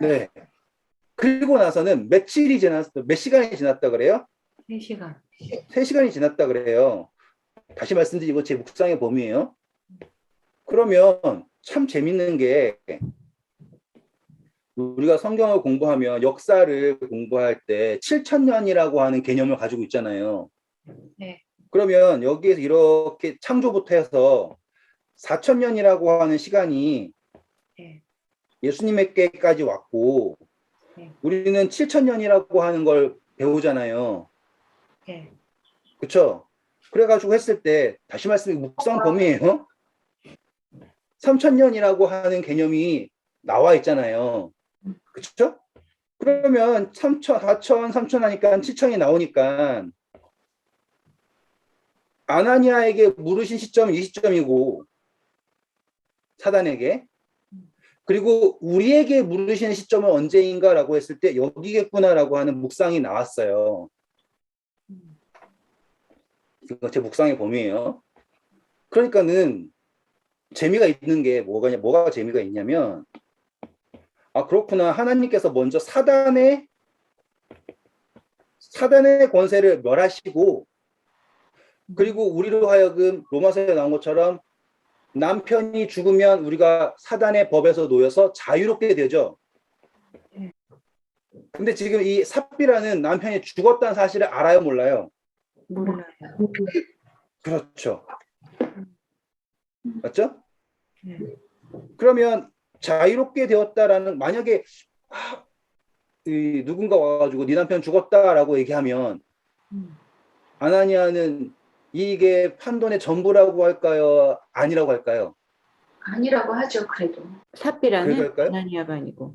네. 그리고 나서는 며칠이 지났어, 몇 시간이 지났다 그래요? 3시간. 3시간이 지났다 그래요. 다시 말씀드리고 제 묵상의 범위예요. 그러면 참 재밌는 게 우리가 성경을 공부하면 역사를 공부할 때 7,000년이라고 하는 개념을 가지고 있잖아요. 네. 그러면 여기에서 이렇게 창조부터 해서 4,000년이라고 하는 시간이 네. 예수님에게까지 왔고 네. 우리는 7,000년이라고 하는 걸 배우잖아요. 네. 그렇죠? 그래가지고 했을 때 다시 말씀드리면 묵상 범위예요. 3,000년이라고 하는 개념이 나와 있잖아요. 그렇죠? 그러면 3,000, 4,000, 3,000 하니까 7,000이 나오니까 아나니아에게 물으신 시점은 이 시점이고 사단에게 그리고 우리에게 물으시는 시점은 언제인가라고 했을 때 여기겠구나라고 하는 묵상이 나왔어요. 이거 제 묵상의 범위예요. 그러니까는 재미가 있는 게 뭐가 재미가 있냐면 아 그렇구나 하나님께서 먼저 사단의 권세를 멸하시고 그리고 우리로 하여금 로마서에 나온 것처럼 남편이 죽으면 우리가 사단의 법에서 놓여서 자유롭게 되죠. 근데 지금 이 삽비라는 남편이 죽었다는 사실을 알아요, 몰라요? 몰라요. 그렇죠. 맞죠? 네. 그러면 자유롭게 되었다라는 만약에 누군가 와가지고 네 남편 죽었다라고 얘기하면 아나니아는 이게 판돈의 전부라고 할까요? 아니라고 할까요? 아니라고 하죠. 그래도. 삽비라는 그럴까요? 아나니아가 아니고.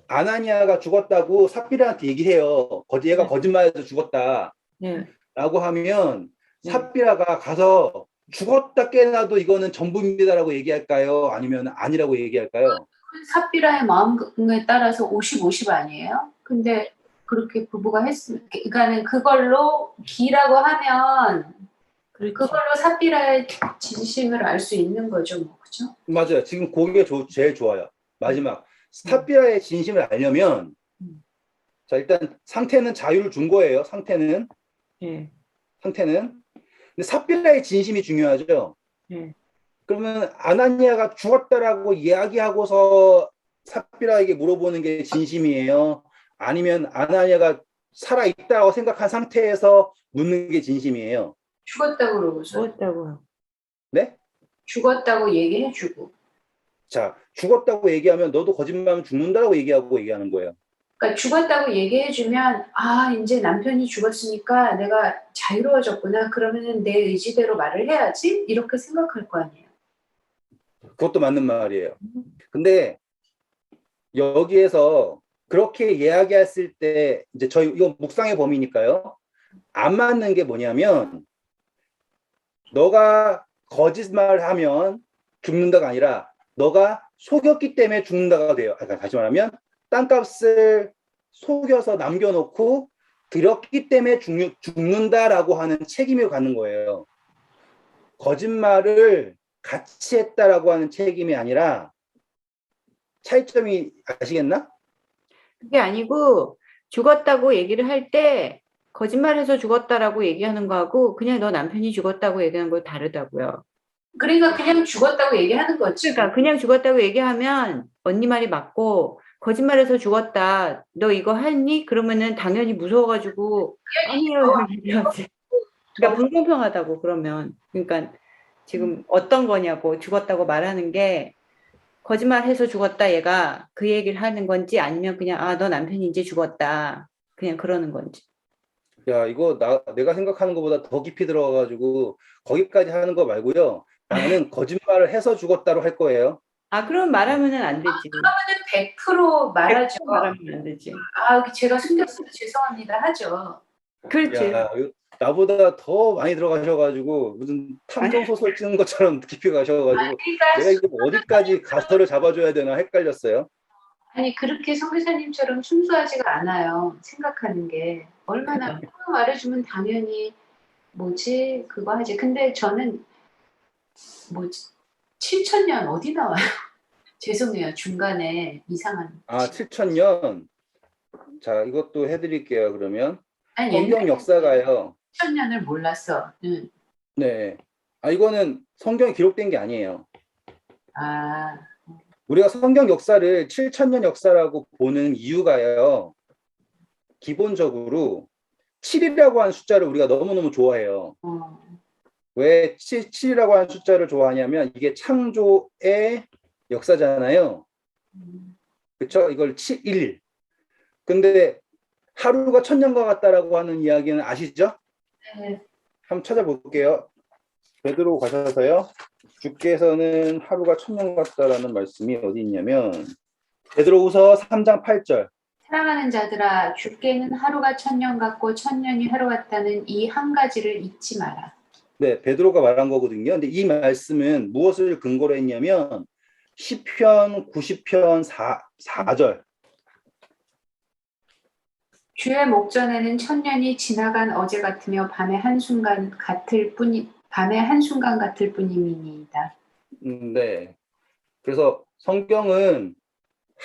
아나니아가 죽었다고 삽비라한테 얘기해요. 얘가 네. 거짓말해서 죽었다라고 네. 하면 네. 삽비라가 가서 죽었다 깨나도 이거는 전부입니다라고 얘기할까요? 아니면 아니라고 얘기할까요? 삽비라의 마음에 따라서 50, 50 아니에요? 근데 그렇게 부부가 했으면, 그러니까는 그걸로 기라고 하면 그렇지. 그걸로 삽비라의 진심을 알 수 있는 거죠, 뭐, 그죠? 맞아요. 지금 그게 제일 좋아요. 마지막 삽비라의 진심을 알려면 자 일단 상태는 자유를 준 거예요. 상태는 네. 근데 삽비라의 진심이 중요하죠. 네. 그러면 아나니아가 죽었다라고 이야기하고서 삽비라에게 물어보는 게 진심이에요? 아니면 아나니아가 살아있다고 생각한 상태에서 묻는 게 진심이에요? 죽었다고 그러고서. 죽었다고요. 네? 죽었다고 얘기해주고. 자, 죽었다고 얘기하면 너도 거짓말하면 죽는다고 얘기하는 거예요. 그러니까 죽었다고 얘기해주면 아 이제 남편이 죽었으니까 내가 자유로워졌구나. 그러면은 내 의지대로 말을 해야지 이렇게 생각할 거 아니에요. 그것도 맞는 말이에요. 근데 여기에서 그렇게 이야기했을 때 이제 저희 이거 묵상의 범위니까요. 안 맞는 게 뭐냐면 너가 거짓말을 하면 죽는다가 아니라 너가 속였기 때문에 죽는다가 돼요. 그러니까 다시 말하면 땅값을 속여서 남겨놓고 들였기 때문에 죽는다라고 하는 책임을 갖는 거예요. 거짓말을 같이 했다라고 하는 책임이 아니라 차이점이 아시겠나? 그게 아니고 죽었다고 얘기를 할 때 거짓말해서 죽었다라고 얘기하는 거하고 그냥 너 남편이 죽었다고 얘기하는 거 다르다고요. 그러니까 그냥 죽었다고 얘기하는 거지. 그러니까 그냥 죽었다고 얘기하면 언니 말이 맞고 거짓말해서 죽었다. 너 이거 했니? 그러면은 당연히 무서워가지고 아니요 얘기하지. 그러니까 불공평하다고 그러면. 그러니까 지금 어떤 거냐고 죽었다고 말하는 게 거짓말해서 죽었다 얘가 그 얘기를 하는 건지 아니면 그냥 아 너 남편이 이제 죽었다 그냥 그러는 건지. 야, 이거 내가 생각하는 것보다 더 깊이 들어가가지고 거기까지 하는 거 말고요. 나는 거짓말을 해서 죽었다로 할 거예요. 아 그럼 말하면은 안 되지. 그러면은 100% 말하죠. 100% 말하면 안 되지. 아 제가 숨겼어요. 죄송합니다 하죠. 그렇지. 야, 나보다 더 많이 들어가셔가지고 무슨 탐정 소설 찍는 것처럼 깊이 가셔가지고 그러니까 내가 이거 어디까지 가설을 잡아줘야 되나 헷갈렸어요. 아니 그렇게 성교사님처럼 순수하지가 않아요. 생각하는 게 얼마나 그거 말해주면 당연히 뭐지 그거 하지. 근데 저는 뭐지 7,000년 어디 나와요? 죄송해요. 중간에 이상한. 7,000년. 자, 이것도 해드릴게요. 그러면 아니, 성경 옛날 역사가요. 2000년을 몰랐어. 응. 네. 이거는 성경에 기록된 게 아니에요. 아, 우리가 성경 역사를 7,000년 역사라고 보는 이유가요. 기본적으로 7이라고 하는 숫자를 우리가 너무너무 좋아해요. 왜 7이라고 하는 숫자를 좋아하냐면 이게 창조의 역사잖아요. 그렇죠? 이걸 7일. 근데 하루가 천년과 같다라고 하는 이야기는 아시죠? 네. 한번 찾아볼게요. 베드로 가셔서요. 주께서는 하루가 천년 같다라는 말씀이 어디 있냐면 베드로후서 3장 8절. 사랑하는 자들아, 주께는 하루가 천년 같고 천년이 하루 같다는 이 한 가지를 잊지 마라. 네, 베드로가 말한 거거든요. 근데 이 말씀은 무엇을 근거로 했냐면 시편 90편 4절. 주의 목전에는 천년이 지나간 어제 같으며 밤의 한순간 같을 뿐임이니이다. 네. 그래서 성경은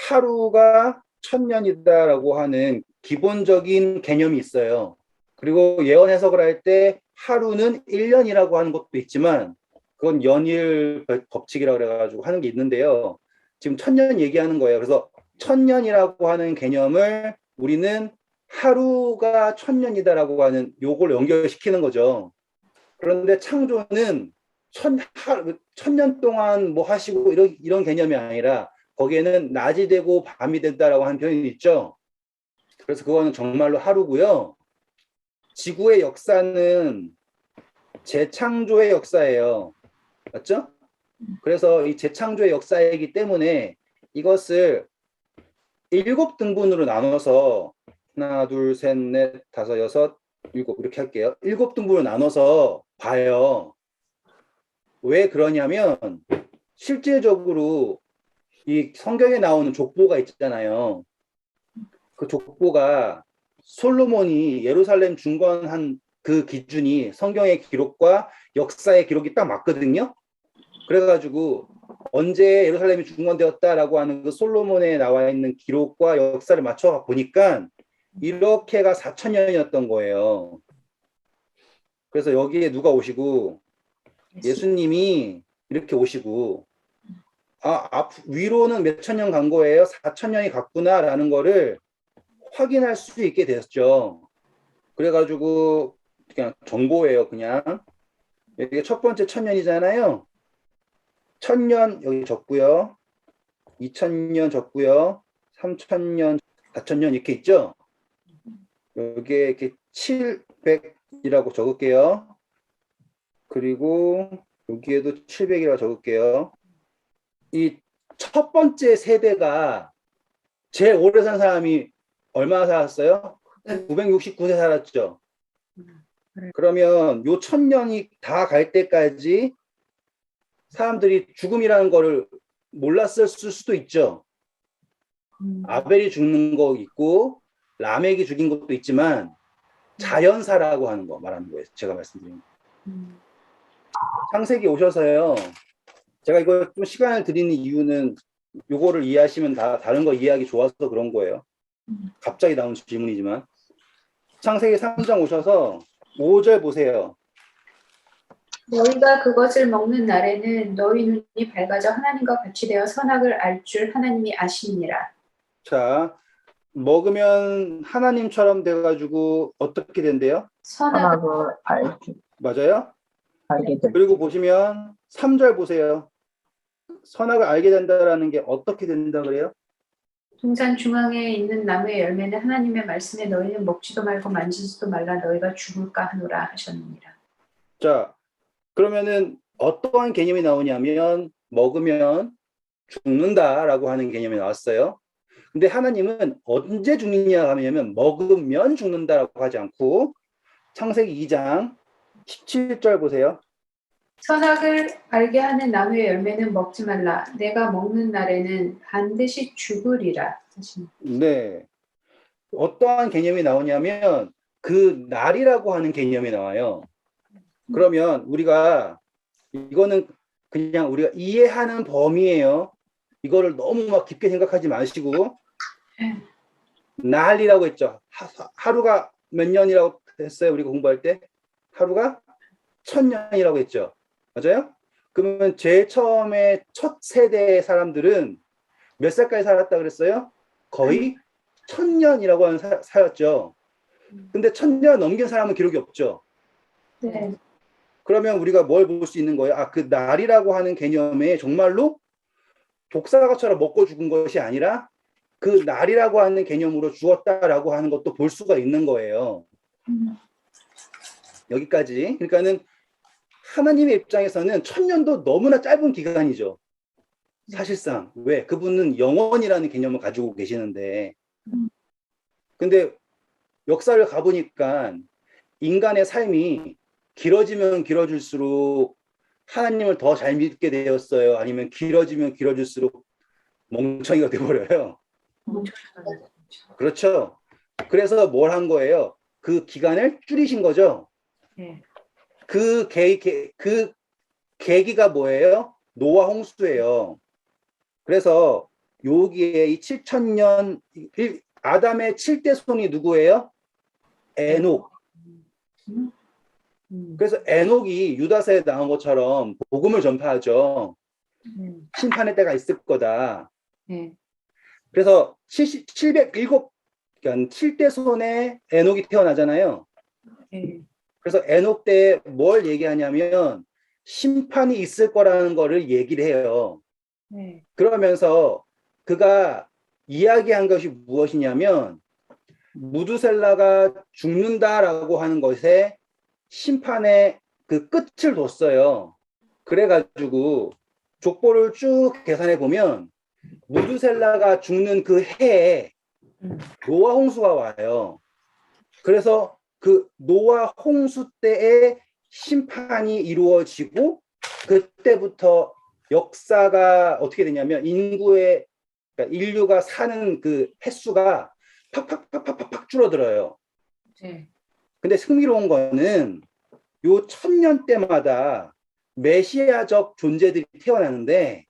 하루가 천년이다라고 하는 기본적인 개념이 있어요. 그리고 예언 해석을 할 때 하루는 1년이라고 하는 것도 있지만 그건 연일 법칙이라고 그래가지고 하는 게 있는데요. 지금 천년 얘기하는 거예요. 그래서 천년이라고 하는 개념을 우리는 하루가 천년이다라고 하는 요걸 연결시키는 거죠. 그런데 창조는 천년 동안 뭐 하시고 이런 개념이 아니라 거기에는 낮이 되고 밤이 된다라고 하는 표현이 있죠. 그래서 그거는 정말로 하루고요. 지구의 역사는 재창조의 역사예요. 맞죠? 그래서 이 재창조의 역사이기 때문에 이것을 7등분으로 나눠서 하나, 둘, 셋, 넷, 다섯, 여섯, 일곱 이렇게 할게요. 7등분으로 나눠서 봐요. 왜 그러냐면 실질적으로 이 성경에 나오는 족보가 있잖아요. 그 족보가 솔로몬이 예루살렘 중건한 그 기준이 성경의 기록과 역사의 기록이 딱 맞거든요. 그래가지고 언제 예루살렘이 중건되었다라고 하는 그 솔로몬에 나와 있는 기록과 역사를 맞춰 보니까 이렇게가 4,000년이었던 거예요. 그래서 여기에 누가 오시고 예수님이 이렇게 오시고 위로는 몇 천 년 간 거예요. 4,000년이 갔구나라는 거를 확인할 수 있게 됐죠. 그래가지고 그냥 정보예요. 그냥 이게 첫 번째 1,000년이잖아요. 1,000년 여기 적고요. 2,000년 적고요. 3,000년, 4,000년 이렇게 있죠. 여기에 이렇게 700이라고 적을게요. 그리고 여기에도 700이라고 적을게요. 이 첫 번째 세대가 제일 오래 산 사람이 얼마나 살았어요? 969세 살았죠. 그러면 요 1,000년이 다 갈 때까지 사람들이 죽음이라는 거를 몰랐을 수도 있죠. 아벨이 죽는 거 있고 라멕이 죽인 것도 있지만 자연사라고 하는 거 말하는 거예요. 제가 말씀드린 거. 창세기 오셔서요. 제가 이거 좀 시간을 드리는 이유는 요거를 이해하시면 다 다른 거 이해하기 좋아서 그런 거예요. 갑자기 나온 질문이지만 창세기 3장 오셔서 5절 보세요. 너희가 그것을 먹는 날에는 너희 눈이 밝아져 하나님과 같이 되어 선악을 알 줄 하나님이 아시니라. 자, 먹으면 하나님처럼 돼가지고 어떻게 된대요? 선악을 맞아요? 알게 될 그리고 보시면 3절 보세요. 선악을 알게 된다라는 게 어떻게 된다 그래요? 동산 중앙에 있는 나무의 열매는 하나님의 말씀에 너희는 먹지도 말고 만지지도 말라 너희가 죽을까 하노라 하셨느니라. 자, 그러면은 어떠한 개념이 나오냐면 먹으면 죽는다라고 하는 개념이 나왔어요. 근데 하나님은 언제 죽느냐 하면 먹으면 죽는다라고 하지 않고 창세기 2장 17절 보세요. 선악을 알게 하는 나무의 열매는 먹지 말라. 내가 먹는 날에는 반드시 죽으리라. 네. 어떠한 개념이 나오냐면 그 날이라고 하는 개념이 나와요. 그러면 우리가 이거는 그냥 우리가 이해하는 범위예요. 이거를 너무 막 깊게 생각하지 마시고 날이라고 했죠. 하루가 몇 년이라고 했어요? 우리가 공부할 때 하루가 1000년이라고 했죠. 맞아요? 그러면 제일 처음에 첫 세대의 사람들은 몇 살까지 살았다 그랬어요? 거의 1000년이라고 하는 살았죠. 근데 1000년 넘긴 사람은 기록이 없죠. 네. 그러면 우리가 뭘 볼 수 있는 거예요? 아, 그 날이라고 하는 개념에 정말로 독사가처럼 먹고 죽은 것이 아니라 그 날이라고 하는 개념으로 죽었다라고 하는 것도 볼 수가 있는 거예요. 여기까지. 그러니까는 하나님의 입장에서는 1000년도 너무나 짧은 기간이죠. 사실상. 왜? 그분은 영원이라는 개념을 가지고 계시는데. 근데 역사를 가보니까 인간의 삶이 길어지면 길어질수록 하나님을 더 잘 믿게 되었어요? 아니면 길어지면 길어질수록 멍청이가 돼버려요? 그렇죠. 그래서 뭘 한 거예요? 그 기간을 줄이신 거죠. 네. 그 계기가 뭐예요? 노아 홍수예요. 그래서 여기에 이 7000년 아담의 7대 손이 누구예요? 에녹. 그래서 에녹이 유다서에 나온 것처럼 복음을 전파하죠. 심판의 때가 있을 거다. 네. 그래서 707, 그러니까 7대 손에 에녹이 태어나잖아요. 네. 그래서 에녹 때 뭘 얘기하냐면 심판이 있을 거라는 거를 얘기를 해요. 네. 그러면서 그가 이야기한 것이 무엇이냐면 무두셀라가 죽는다라고 하는 것에 심판의 그 끝을 뒀어요. 그래가지고 족보를 쭉 계산해 보면 무두셀라가 죽는 그 해에 노아 홍수가 와요. 그래서 그 노아 홍수 때의 심판이 이루어지고 그때부터 역사가 어떻게 되냐면 인구의 그러니까 인류가 사는 그 횟수가 팍팍팍팍팍 줄어들어요. 네. 근데 흥미로운 거는 요 1000년 때마다 메시아적 존재들이 태어나는데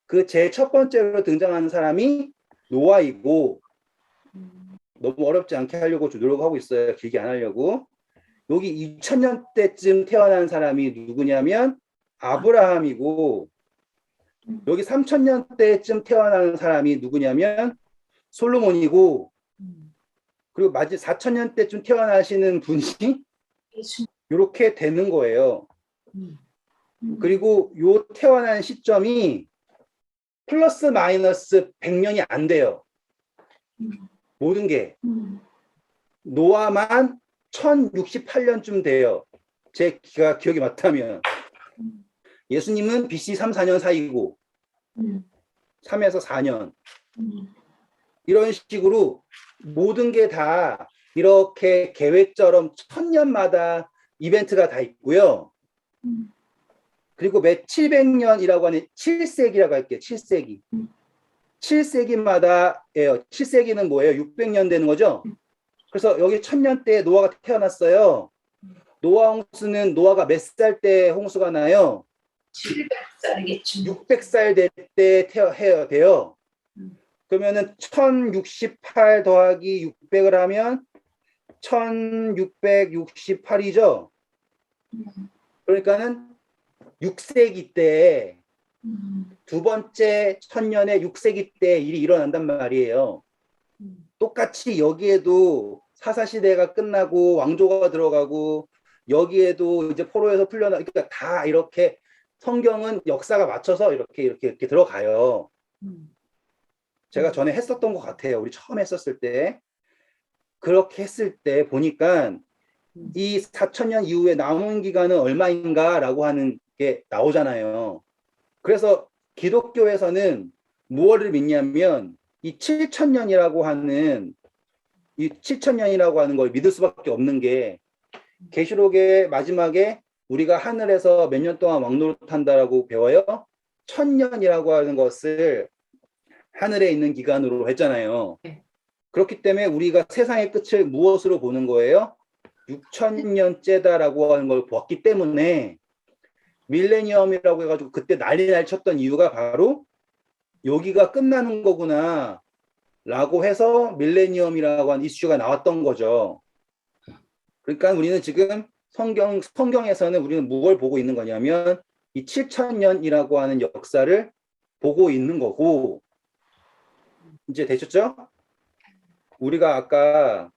그 제일 첫 번째로 등장하는 사람이 노아이고 너무 어렵지 않게 하려고 좀 노력하고 있어요. 길게 안 하려고. 여기 2000년 때쯤 태어난 사람이 누구냐면 아브라함이고 여기 3000년 때쯤 태어나는 사람이 누구냐면 솔로몬이고 그리고 마지 4000년 때쯤 태어나시는 분이 이렇게 되는 거예요. 그리고 요 태어난 시점이 플러스 마이너스 100년이 안 돼요. 모든 게. 노아만 1068년쯤 돼요. 제 기억이 맞다면. 예수님은 BC 3, 4년 사이고 3에서 4년. 이런 식으로 모든 게 다 이렇게 계획처럼 1000년마다 이벤트가 다 있고요. 그리고 매 700년이라고 하는 7세기라고 할게요. 7세기. 7세기마다예요. 7세기는 뭐예요? 600년 되는 거죠? 그래서 여기 1000년 때 노아가 태어났어요. 노아 홍수는 노아가 몇 살 때 홍수가 나요? 700살이겠지. 600살 될 때 해야 돼요. 그러면은 1068 더하기 600을 하면 1668이죠. 그러니까는 6세기 때 두 번째 천년에 6세기 때 일이 일어난단 말이에요. 똑같이 여기에도 사사시대가 끝나고 왕조가 들어가고 여기에도 이제 포로에서 풀려나 그러니까 다 이렇게 성경은 역사가 맞춰서 이렇게 들어가요. 제가 전에 했었던 것 같아요. 우리 처음 했었을 때. 그렇게 했을 때 보니까 이 4000년 이후에 남은 기간은 얼마인가라고 하는 게 나오잖아요. 그래서 기독교에서는 무엇을 믿냐면 이 7000년이라고 하는 걸 믿을 수밖에 없는 게 계시록의 마지막에 우리가 하늘에서 몇 년 동안 왕노릇한다라고 배워요. 1000년이라고 하는 것을 하늘에 있는 기간으로 했잖아요. 그렇기 때문에 우리가 세상의 끝을 무엇으로 보는 거예요? 6000년째다라고 하는 걸 보았기 때문에 밀레니엄이라고 해가지고 그때 난리 날 쳤던 이유가 바로 여기가 끝나는 거구나. 라고 해서 밀레니엄이라고 하는 이슈가 나왔던 거죠. 그러니까 우리는 지금 성경에서는 우리는 무엇을 보고 있는 거냐면 이 7000년이라고 하는 역사를 보고 있는 거고, 이제 되셨죠? 우리가 아까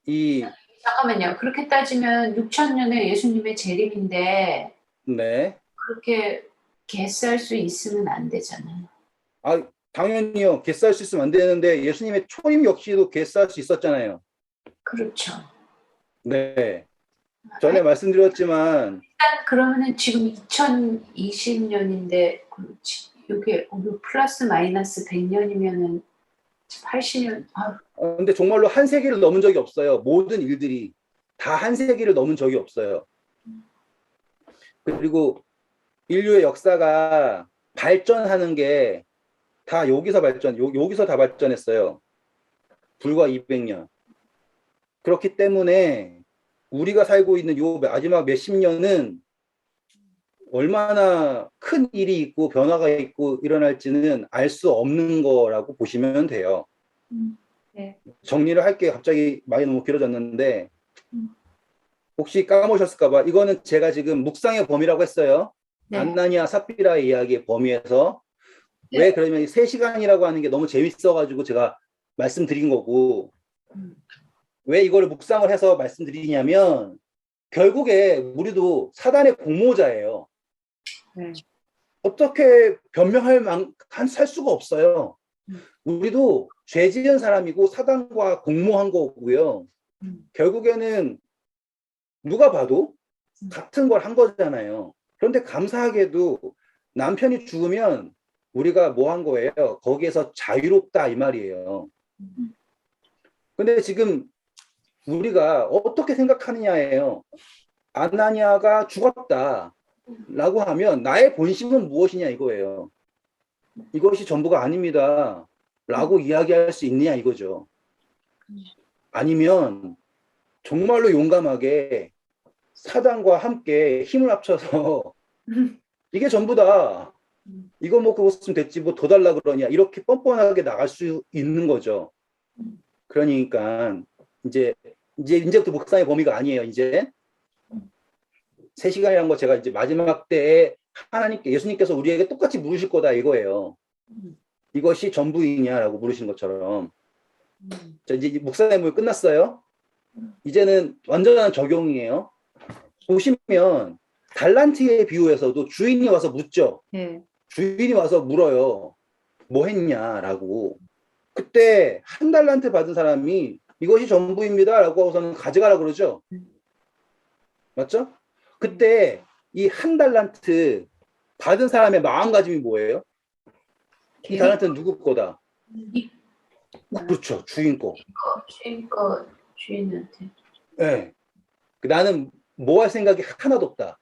이, 잠깐만요. 그렇게 따지면 6,000년의 예수님의 재림인데 네. 그렇게 개쌀 수 있으면 안 되잖아요. 아, 당연히요. 개쌀 수 있으면 안 되는데 예수님의 초임 역시도 개쌀 수 있었잖아요. 그렇죠. 네. 전에 말씀드렸지만, 일단 그러면은 지금 2020년인데 그렇지. 이게 플러스 마이너스 100년이면은 80년. 근데 정말로 한 세기를 넘은 적이 없어요. 모든 일들이 다 한 세기를 넘은 적이 없어요. 그리고 인류의 역사가 발전하는 게 다 여기서 여기서 다 발전했어요. 불과 200년. 그렇기 때문에 우리가 살고 있는 요 마지막 몇십 년은 얼마나 큰 일이 있고 변화가 있고 일어날지는 알 수 없는 거라고 보시면 돼요. 네. 정리를 할게요. 갑자기 말이 너무 길어졌는데 혹시 까먹으셨을까봐 이거는 제가 지금 묵상의 범위라고 했어요. 네. 안나니아 삽비라의 이야기의 범위에서 네. 왜 그러면 3시간이라고 하는 게 너무 재밌어가지고 제가 말씀드린 거고, 왜 이거를 묵상을 해서 말씀드리냐면 결국에 우리도 사단의 공모자예요. 네. 어떻게 변명할 살 수가 없어요. 우리도 죄 지은 사람이고 사단과 공모한 거고요. 결국에는 누가 봐도 같은 걸 한 거잖아요. 그런데 감사하게도 남편이 죽으면 우리가 뭐 한 거예요? 거기에서 자유롭다 이 말이에요. 근데 지금 우리가 어떻게 생각하느냐예요. 아나니아가 죽었다 라고 하면 나의 본심은 무엇이냐 이거예요. 이것이 전부가 아닙니다 라고 이야기할 수 있느냐 이거죠. 아니면 정말로 용감하게 사단과 함께 힘을 합쳐서 이게 전부다, 이거 뭐 그거 쓰면 됐지 뭐 더 달라 그러냐, 이렇게 뻔뻔하게 나갈 수 있는 거죠. 그러니까 이제부터 묵상의 범위가 아니에요. 이제 3시간이라는 거 제가 이제 마지막 때에 하나님께, 예수님께서 우리에게 똑같이 물으실 거다 이거예요. 이것이 전부이냐라고 물으신 것처럼. 자, 이제 묵상의 범위 끝났어요. 이제는 완전한 적용이에요. 보시면 달란트의 비유에서도 주인이 와서 묻죠. 네. 주인이 와서 물어요. 뭐 했냐라고. 그때 1달란트 받은 사람이 이것이 전부입니다 라고 하고서는 가져가라 그러죠. 맞죠? 그때 이 1달란트 받은 사람의 마음가짐이 뭐예요? 이 달란트는 누구 거다? 그렇죠. 주인 거. 주인한테. 네. 나는 뭐 할 생각이 하나도 없다.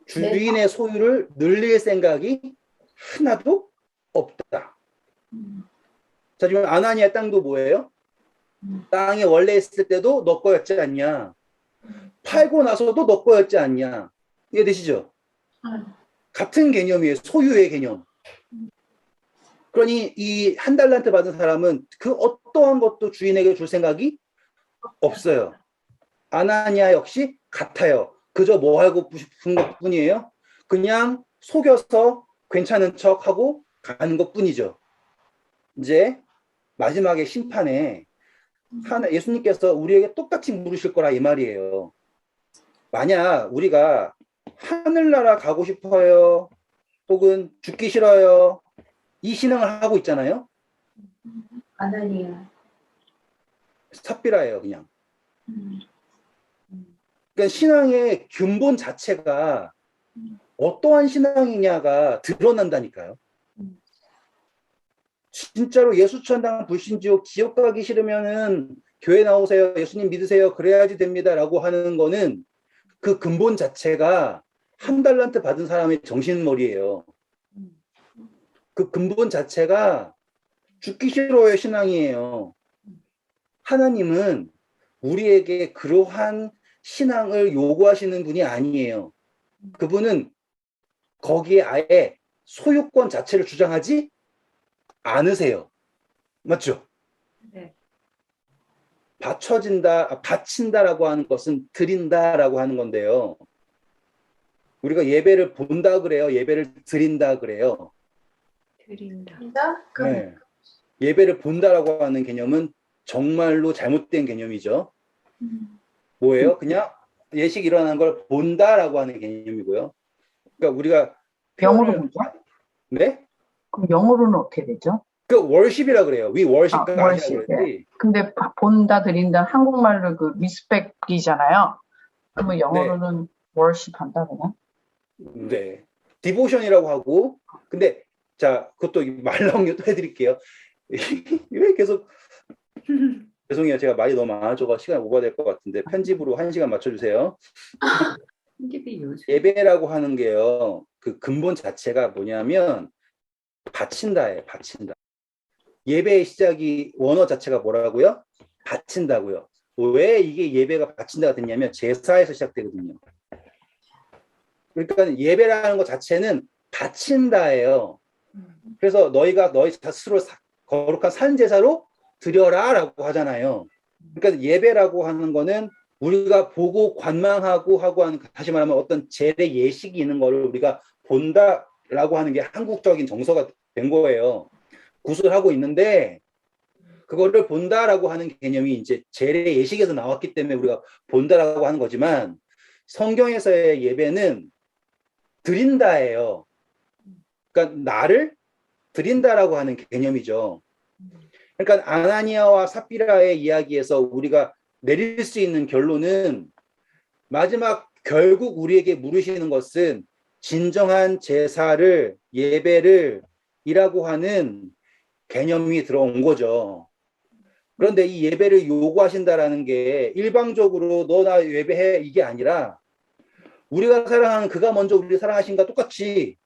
주인의 소유를 늘릴 생각이 하나도 없다. 자, 지금 아나니아 땅도 뭐예요? 땅에 원래 있을 때도 너 거였지 않냐? 팔고 나서도 너 거였지 않냐? 이해되시죠? 같은 개념이에요. 소유의 개념. 그러니 이 1달란트 받은 사람은 그 어떠한 것도 주인에게 줄 생각이 없어요. 아나니아 역시 같아요. 그저 뭐 하고 싶은 것 뿐이에요. 그냥 속여서 괜찮은 척하고 가는 것 뿐이죠. 이제 마지막에 심판에 예수님께서 우리에게 똑같이 물으실 거라 이 말이에요. 만약 우리가 하늘나라 가고 싶어요, 혹은 죽기 싫어요, 이 신앙을 하고 있잖아요. 아나니아. 삽비라예요, 그냥. 그러니까 신앙의 근본 자체가 어떠한 신앙이냐가 드러난다니까요. 진짜로 예수천당 불신지옥 지옥 가기 싫으면은 교회 나오세요, 예수님 믿으세요, 그래야지 됩니다라고 하는 거는 그 근본 자체가 1달란트 받은 사람의 정신머리예요. 그 근본 자체가 죽기 싫어요 신앙이에요. 하나님은 우리에게 그러한 신앙을 요구하시는 분이 아니에요. 그분은 거기에 아예 소유권 자체를 주장하지 않으세요. 맞죠? 네. 바친다라고 하는 것은 드린다라고 하는 건데요. 우리가 예배를 본다 그래요? 예배를 드린다 그래요? 드린다. 네. 예배를 본다라고 하는 개념은 정말로 잘못된 개념이죠. 뭐예요? 그냥 예식 일어나는 걸 본다라고 하는 개념이고요. 그러니까 우리가 영어로 표현을 뭐죠? 네? 그럼 영어로는 어떻게 되죠? 그 월십이라 그래요. We worship가 아니라 월십. 그랬지. 근데 본다, 드린다, 한국말로 그 리스펙이잖아요. 그러면 영어로는 월십 한다, 그냥? 네. 디보션이라고 하고, 근데 자, 그것도 말 나온 게 또 해드릴게요. 왜 계속 죄송해요. 제가 말이 너무 많아져서 시간 오버될 것 같은데 편집으로 1시간 맞춰주세요. 편집이 요즘. 예배라고 하는 게요. 그 근본 자체가 뭐냐면 바친다예요. 바친다. 예배의 시작이 원어 자체가 뭐라고요? 바친다고요. 왜 이게 예배가 바친다가 됐냐면 제사에서 시작되거든요. 그러니까 예배라는 것 자체는 바친다예요. 그래서 너희가 너희 스스로 거룩한 산 제사로 드려라라고 하잖아요. 그러니까 예배라고 하는 거는 우리가 보고 관망하고 하고 하는, 다시 말하면 어떤 제례 예식이 있는 거를 우리가 본다라고 하는 게 한국적인 정서가 된 거예요. 구술하고 있는데 그거를 본다라고 하는 개념이 이제 제례 예식에서 나왔기 때문에 우리가 본다라고 하는 거지만 성경에서의 예배는 드린다예요. 그러니까 나를 드린다라고 하는 개념이죠. 그러니까 아나니아와 삽비라의 이야기에서 우리가 내릴 수 있는 결론은 마지막 결국 우리에게 물으시는 것은 진정한 제사를, 예배를 이라고 하는 개념이 들어온 거죠. 그런데 이 예배를 요구하신다라는 게 일방적으로 너 나 예배해 이게 아니라 우리가 사랑하는 그가 먼저 우리를 사랑하신과 똑같이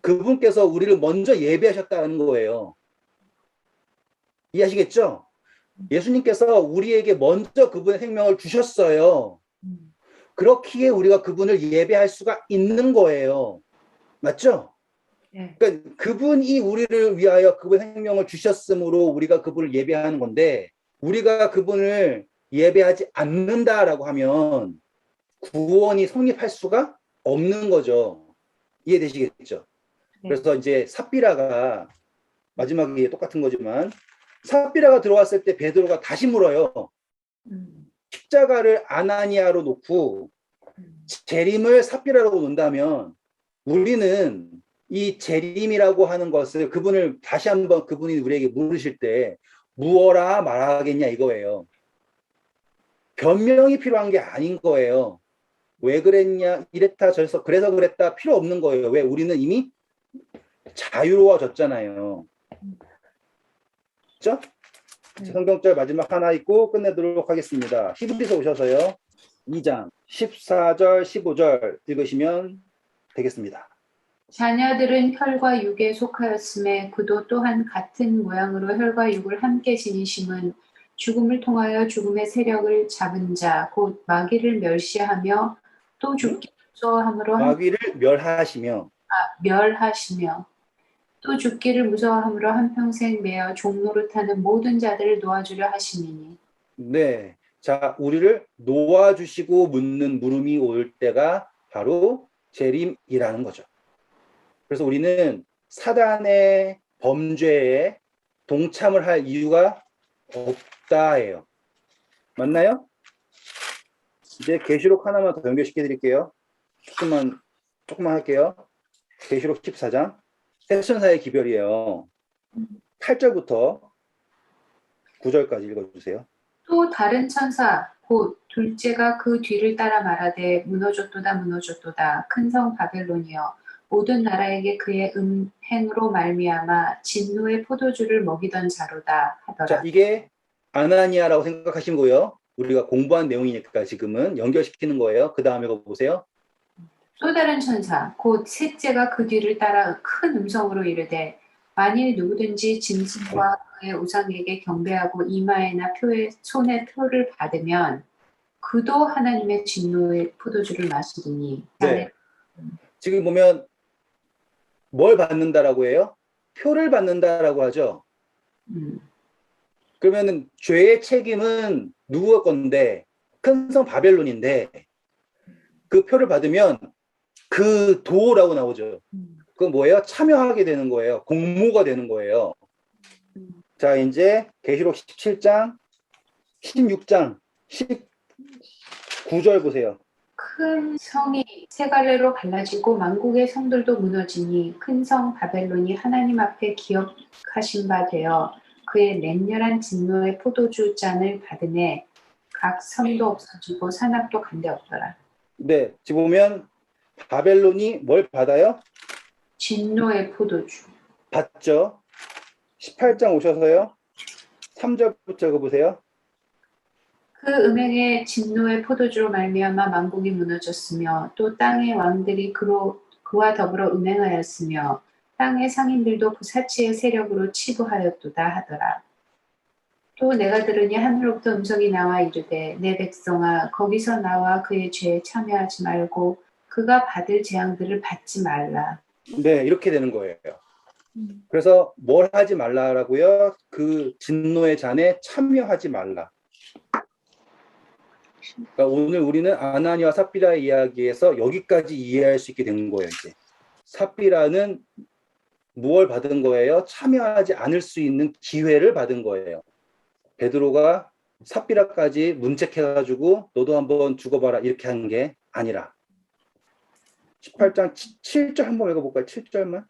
그분께서 우리를 먼저 예배하셨다는 거예요. 이해하시겠죠? 예수님께서 우리에게 먼저 그분의 생명을 주셨어요. 그렇기에 우리가 그분을 예배할 수가 있는 거예요. 맞죠? 네. 그러니까 그분이 우리를 위하여 그분의 생명을 주셨으므로 우리가 그분을 예배하는 건데 우리가 그분을 예배하지 않는다라고 하면 구원이 성립할 수가 없는 거죠. 이해되시겠죠? 네. 그래서 이제 삽비라가 마지막에 똑같은 거지만 삽비라가 들어왔을 때 베드로가 다시 물어요. 십자가를 아나니아로 놓고 재림을 삽비라로 놓는다면 우리는 이 재림이라고 하는 것을 그분을 다시 한번 그분이 우리에게 물으실 때 무어라 말하겠냐 이거예요. 변명이 필요한 게 아닌 거예요. 왜 그랬냐 이랬다 저랬어 그래서 그랬다 필요 없는 거예요. 왜? 우리는 이미 자유로워졌잖아요. 그렇죠? 성경절 마지막 하나 있고 끝내도록 하겠습니다. 히브리서 오셔서요. 2장 14절 15절 읽으시면 되겠습니다. 자녀들은 혈과 육에 속하였음에 그도 또한 같은 모양으로 혈과 육을 함께 지니심은 죽음을 통하여 죽음의 세력을 잡은 자 곧 마귀를 멸시하며 또 죽기 무서워함으로 마귀를 멸하시며 멸하시며 또 죽기를 무서워함으로 한평생 매어 종노릇하는 모든 자들을 놓아주려 하심이니. 네. 자, 우리를 놓아주시고 묻는 물음이 올 때가 바로 재림이라는 거죠. 그래서 우리는 사단의 범죄에 동참을 할 이유가 없다예요. 맞나요? 이제 계시록 하나만 더 연결시켜 드릴게요. 조금만 할게요. 계시록 14장. 세천사의 기별이에요. 8절부터 9절까지 읽어주세요. 또 다른 천사 곧 둘째가 그 뒤를 따라 말하되 무너졌도다 무너졌도다 큰 성 바벨론이여 모든 나라에게 그의 음행으로 말미암아 진노의 포도주를 먹이던 자로다 하더라. 자, 이게 아나니아라고 생각하시는 거예요. 우리가 공부한 내용이니까 지금은 연결시키는 거예요. 그 다음에 이거 보세요. 또 다른 천사 곧 셋째가 그 뒤를 따라 큰 음성으로 이르되 만일 누구든지 짐승과 그의 우상에게 경배하고 이마에나 손에 표를 받으면 그도 하나님의 진노의 포도주를 마시리니. 네. 지금 보면 뭘 받는다라고 해요? 표를 받는다라고 하죠. 그러면은 죄의 책임은 누구 건데? 큰 성 바벨론인데 그 표를 받으면 그 도라고 나오죠. 그건 뭐예요? 참여하게 되는 거예요. 공모가 되는 거예요. 자, 이제 계시록 17장, 16장, 19절 보세요. 큰 성이 세 갈래로 갈라지고 만국의 성들도 무너지니 큰 성 바벨론이 하나님 앞에 기억하신 바 되어 그의 맹렬한 진노의 포도주 잔을 받으매 각 성도 없어지고 산악도 간데 없더라. 네, 지금 보면 바벨론이 뭘 받아요? 진노의 포도주. 받죠. 18장 오셔서요. 3절부터 읽어보세요. 그 음행의 진노의 포도주로 말미암아 만국이 무너졌으며 또 땅의 왕들이 그와 더불어 음행하였으며 땅의 상인들도 그 사치의 세력으로 치부하였도다 하더라. 또 내가 들으니 하늘로부터 음성이 나와 이르되 내 백성아 거기서 나와 그의 죄에 참여하지 말고 그가 받을 재앙들을 받지 말라. 네, 이렇게 되는 거예요. 그래서 뭘 하지 말라라고요? 그 진노의 잔에 참여하지 말라. 그러니까 오늘 우리는 아나니와 삽비라의 이야기에서 여기까지 이해할 수 있게 된 거예요. 이제 삽비라는 무엇을 받은 거예요? 참여하지 않을 수 있는 기회를 받은 거예요. 베드로가 삽비라까지 문책해가지고 너도 한번 죽어봐라 이렇게 한 게 아니라 18장 7절 한번 읽어볼까요? 7절만.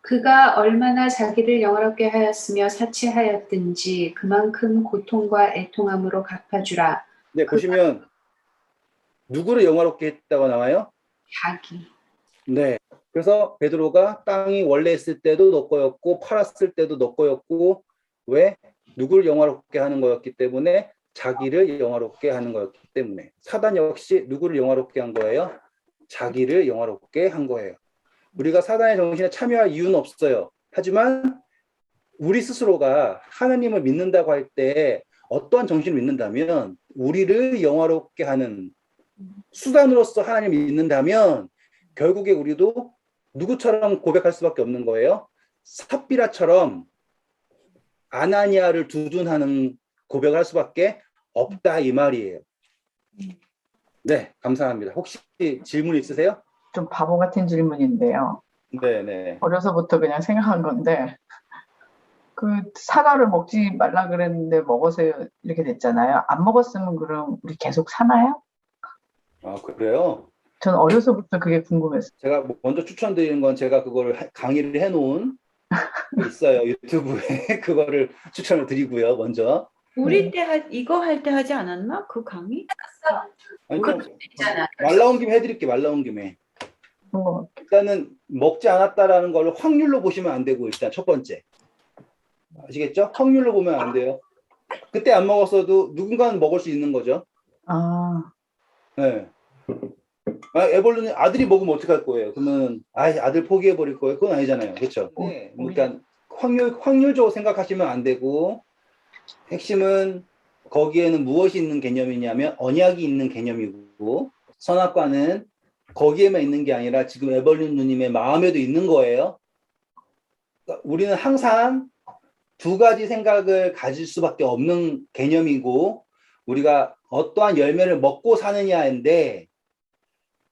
그가 얼마나 자기를 영화롭게 하였으며 사치하였든지 그만큼 고통과 애통함으로 갚아주라. 네, 보시면 누구를 영화롭게 했다고 나와요? 자기. 네. 그래서 베드로가 땅이 원래 있을 때도 너 거였고 팔았을 때도 너 거였고 왜? 누구를 영화롭게 하는 거였기 때문에 자기를 영화롭게 하는 거였기 때문에 사단 역시 누구를 영화롭게 한 거예요? 자기를 영화롭게 한 거예요. 우리가 사단의 정신에 참여할 이유는 없어요. 하지만 우리 스스로가 하나님을 믿는다고 할 때 어떠한 정신을 믿는다면 우리를 영화롭게 하는 수단으로서 하나님을 믿는다면 결국에 우리도 누구처럼 고백할 수밖에 없는 거예요. 삽비라처럼 아나니아를 두둔하는 고백을 할 수밖에 없다 이 말이에요. 네, 감사합니다. 혹시 질문 있으세요? 좀 바보 같은 질문인데요. 네. 어려서부터 그냥 생각한 건데, 그 사과를 먹지 말라 그랬는데 먹으세요 이렇게 됐잖아요. 안 먹었으면 그럼 우리 계속 사나요? 아, 그래요? 전 어려서부터 그게 궁금했어요. 제가 먼저 추천드리는 건 제가 그거를 강의를 해놓은 있어요. 유튜브에 그거를 추천을 드리고요. 먼저. 우리 때 이거 할 때 하지 않았나? 그 강의? 아니, 그럴 수 있잖아. 말 나온 김에 해드릴게. 말 나온 김에. 일단은 먹지 않았다라는 걸 확률로 보시면 안 되고 일단 첫 번째. 아시겠죠? 확률로 보면 안 돼요. 그때 안 먹었어도 누군가는 먹을 수 있는 거죠. 아, 네. 에볼루는 아들이 먹으면 어떡할 거예요? 그러면 아들 포기해 버릴 거예요? 그건 아니잖아요. 그렇죠? 네. 그러니까 확률적으로 생각하시면 안 되고 핵심은 거기에는 무엇이 있는 개념이냐면 언약이 있는 개념이고 선악과는 거기에만 있는 게 아니라 지금 에벌린 누님의 마음에도 있는 거예요. 그러니까 우리는 항상 두 가지 생각을 가질 수밖에 없는 개념이고 우리가 어떠한 열매를 먹고 사느냐인데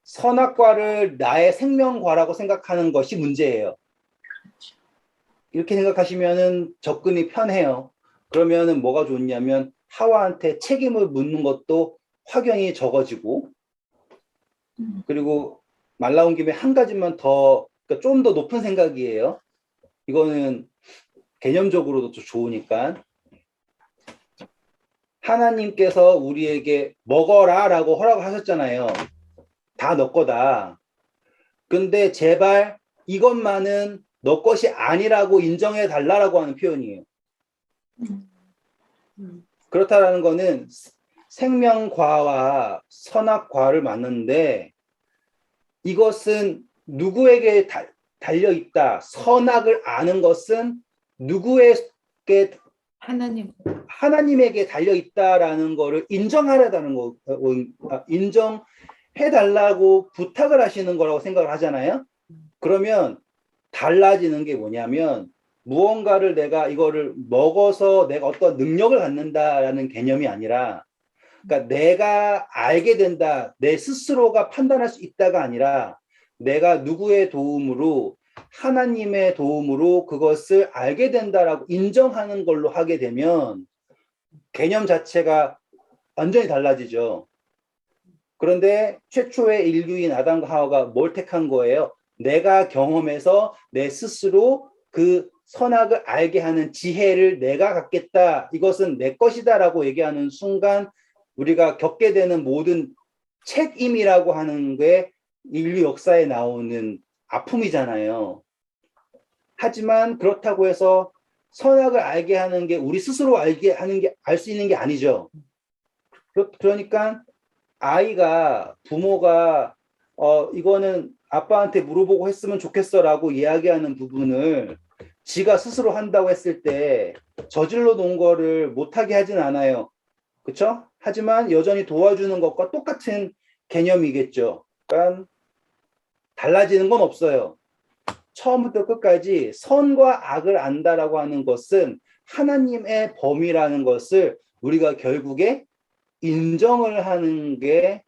선악과를 나의 생명과라고 생각하는 것이 문제예요. 이렇게 생각하시면은 접근이 편해요. 그러면은 뭐가 좋냐면 하와한테 책임을 묻는 것도 확연히 적어지고 그리고 말 나온 김에 한 가지만 더 그러니까 좀 더 높은 생각이에요. 이거는 개념적으로도 좀 좋으니까 하나님께서 우리에게 먹어라라고 허락하셨잖아요. 다 너 거다. 근데 제발 이것만은 너 것이 아니라고 인정해 달라라고 하는 표현이에요. 그렇다라는 거는 생명과와 선악과를 맞는데 이것은 누구에게 달려 있다. 선악을 아는 것은 누구에게 하나님에게 달려 있다라는 거를 인정하려다는 거, 인정해 달라고 부탁을 하시는 거라고 생각을 하잖아요. 그러면 달라지는 게 뭐냐면 무언가를 내가 이거를 먹어서 내가 어떤 능력을 갖는다라는 개념이 아니라, 그러니까 내가 알게 된다, 내 스스로가 판단할 수 있다가 아니라 내가 누구의 도움으로, 하나님의 도움으로 그것을 알게 된다라고 인정하는 걸로 하게 되면 개념 자체가 완전히 달라지죠. 그런데 최초의 인류인 아담과 하와가 뭘 택한 거예요? 내가 경험해서 내 스스로 그 선악을 알게 하는 지혜를 내가 갖겠다. 이것은 내 것이다라고 얘기하는 순간 우리가 겪게 되는 모든 책임이라고 하는 게 인류 역사에 나오는 아픔이잖아요. 하지만 그렇다고 해서 선악을 알게 하는 게 우리 스스로 알게 하는 게 알 수 있는 게 아니죠. 그러니까 아이가 부모가 이거는 아빠한테 물어보고 했으면 좋겠어라고 이야기하는 부분을 지가 스스로 한다고 했을 때 저질러 놓은 거를 못하게 하진 않아요. 그렇죠? 하지만 여전히 도와주는 것과 똑같은 개념이겠죠. 그러니까 달라지는 건 없어요. 처음부터 끝까지 선과 악을 안다라고 하는 것은 하나님의 범위라는 것을 우리가 결국에 인정을 하는 게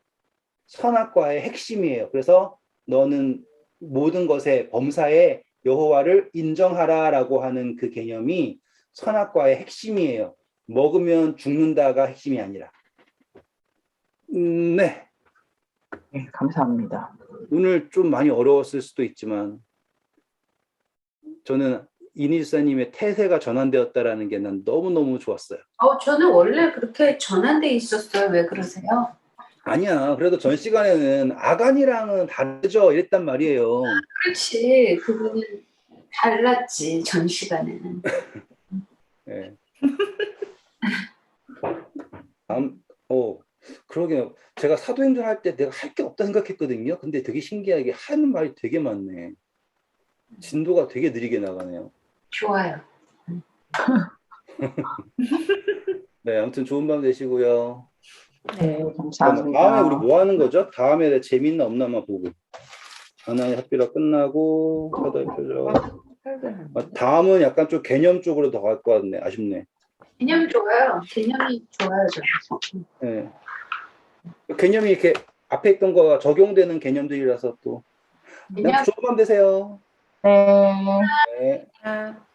선악과의 핵심이에요. 그래서 너는 모든 것의 범사에 여호와를 인정하라라고 하는 그 개념이 선악과의 핵심이에요. 먹으면 죽는다가 핵심이 아니라. 네. 네, 감사합니다. 오늘 좀 많이 어려웠을 수도 있지만 저는 이니사님의 태세가 전환되었다라는 게 난 너무너무 좋았어요. 저는 원래 그렇게 전환돼 있었어요. 왜 그러세요? 아니야. 그래도 전 시간에는 아간이랑은 다르죠. 이랬단 말이에요. 그렇지. 그거는 달랐지. 전 시간에는. 네. 그러게요. 제가 사도행전 할 때 내가 할 게 없다 생각했거든요. 근데 되게 신기하게 하는 말이 되게 많네. 진도가 되게 느리게 나가네요. 좋아요. 네, 아무튼 좋은 밤 되시고요. 네, 그럼 감사합니다. 다음에 우리 뭐 하는 거죠? 다음에 재밌나 없나만 보고. 하나의 합비라 끝나고 사도의 표적. 다음은 약간 좀 개념 쪽으로 더 갈 것 같네. 아쉽네. 개념 좋아요. 개념이 좋아요. 저는. 네. 개념이 이렇게 앞에 있던 거가 적용되는 개념들이라서 또. 개념 좋은 밤 되세요. 네. 네. 아.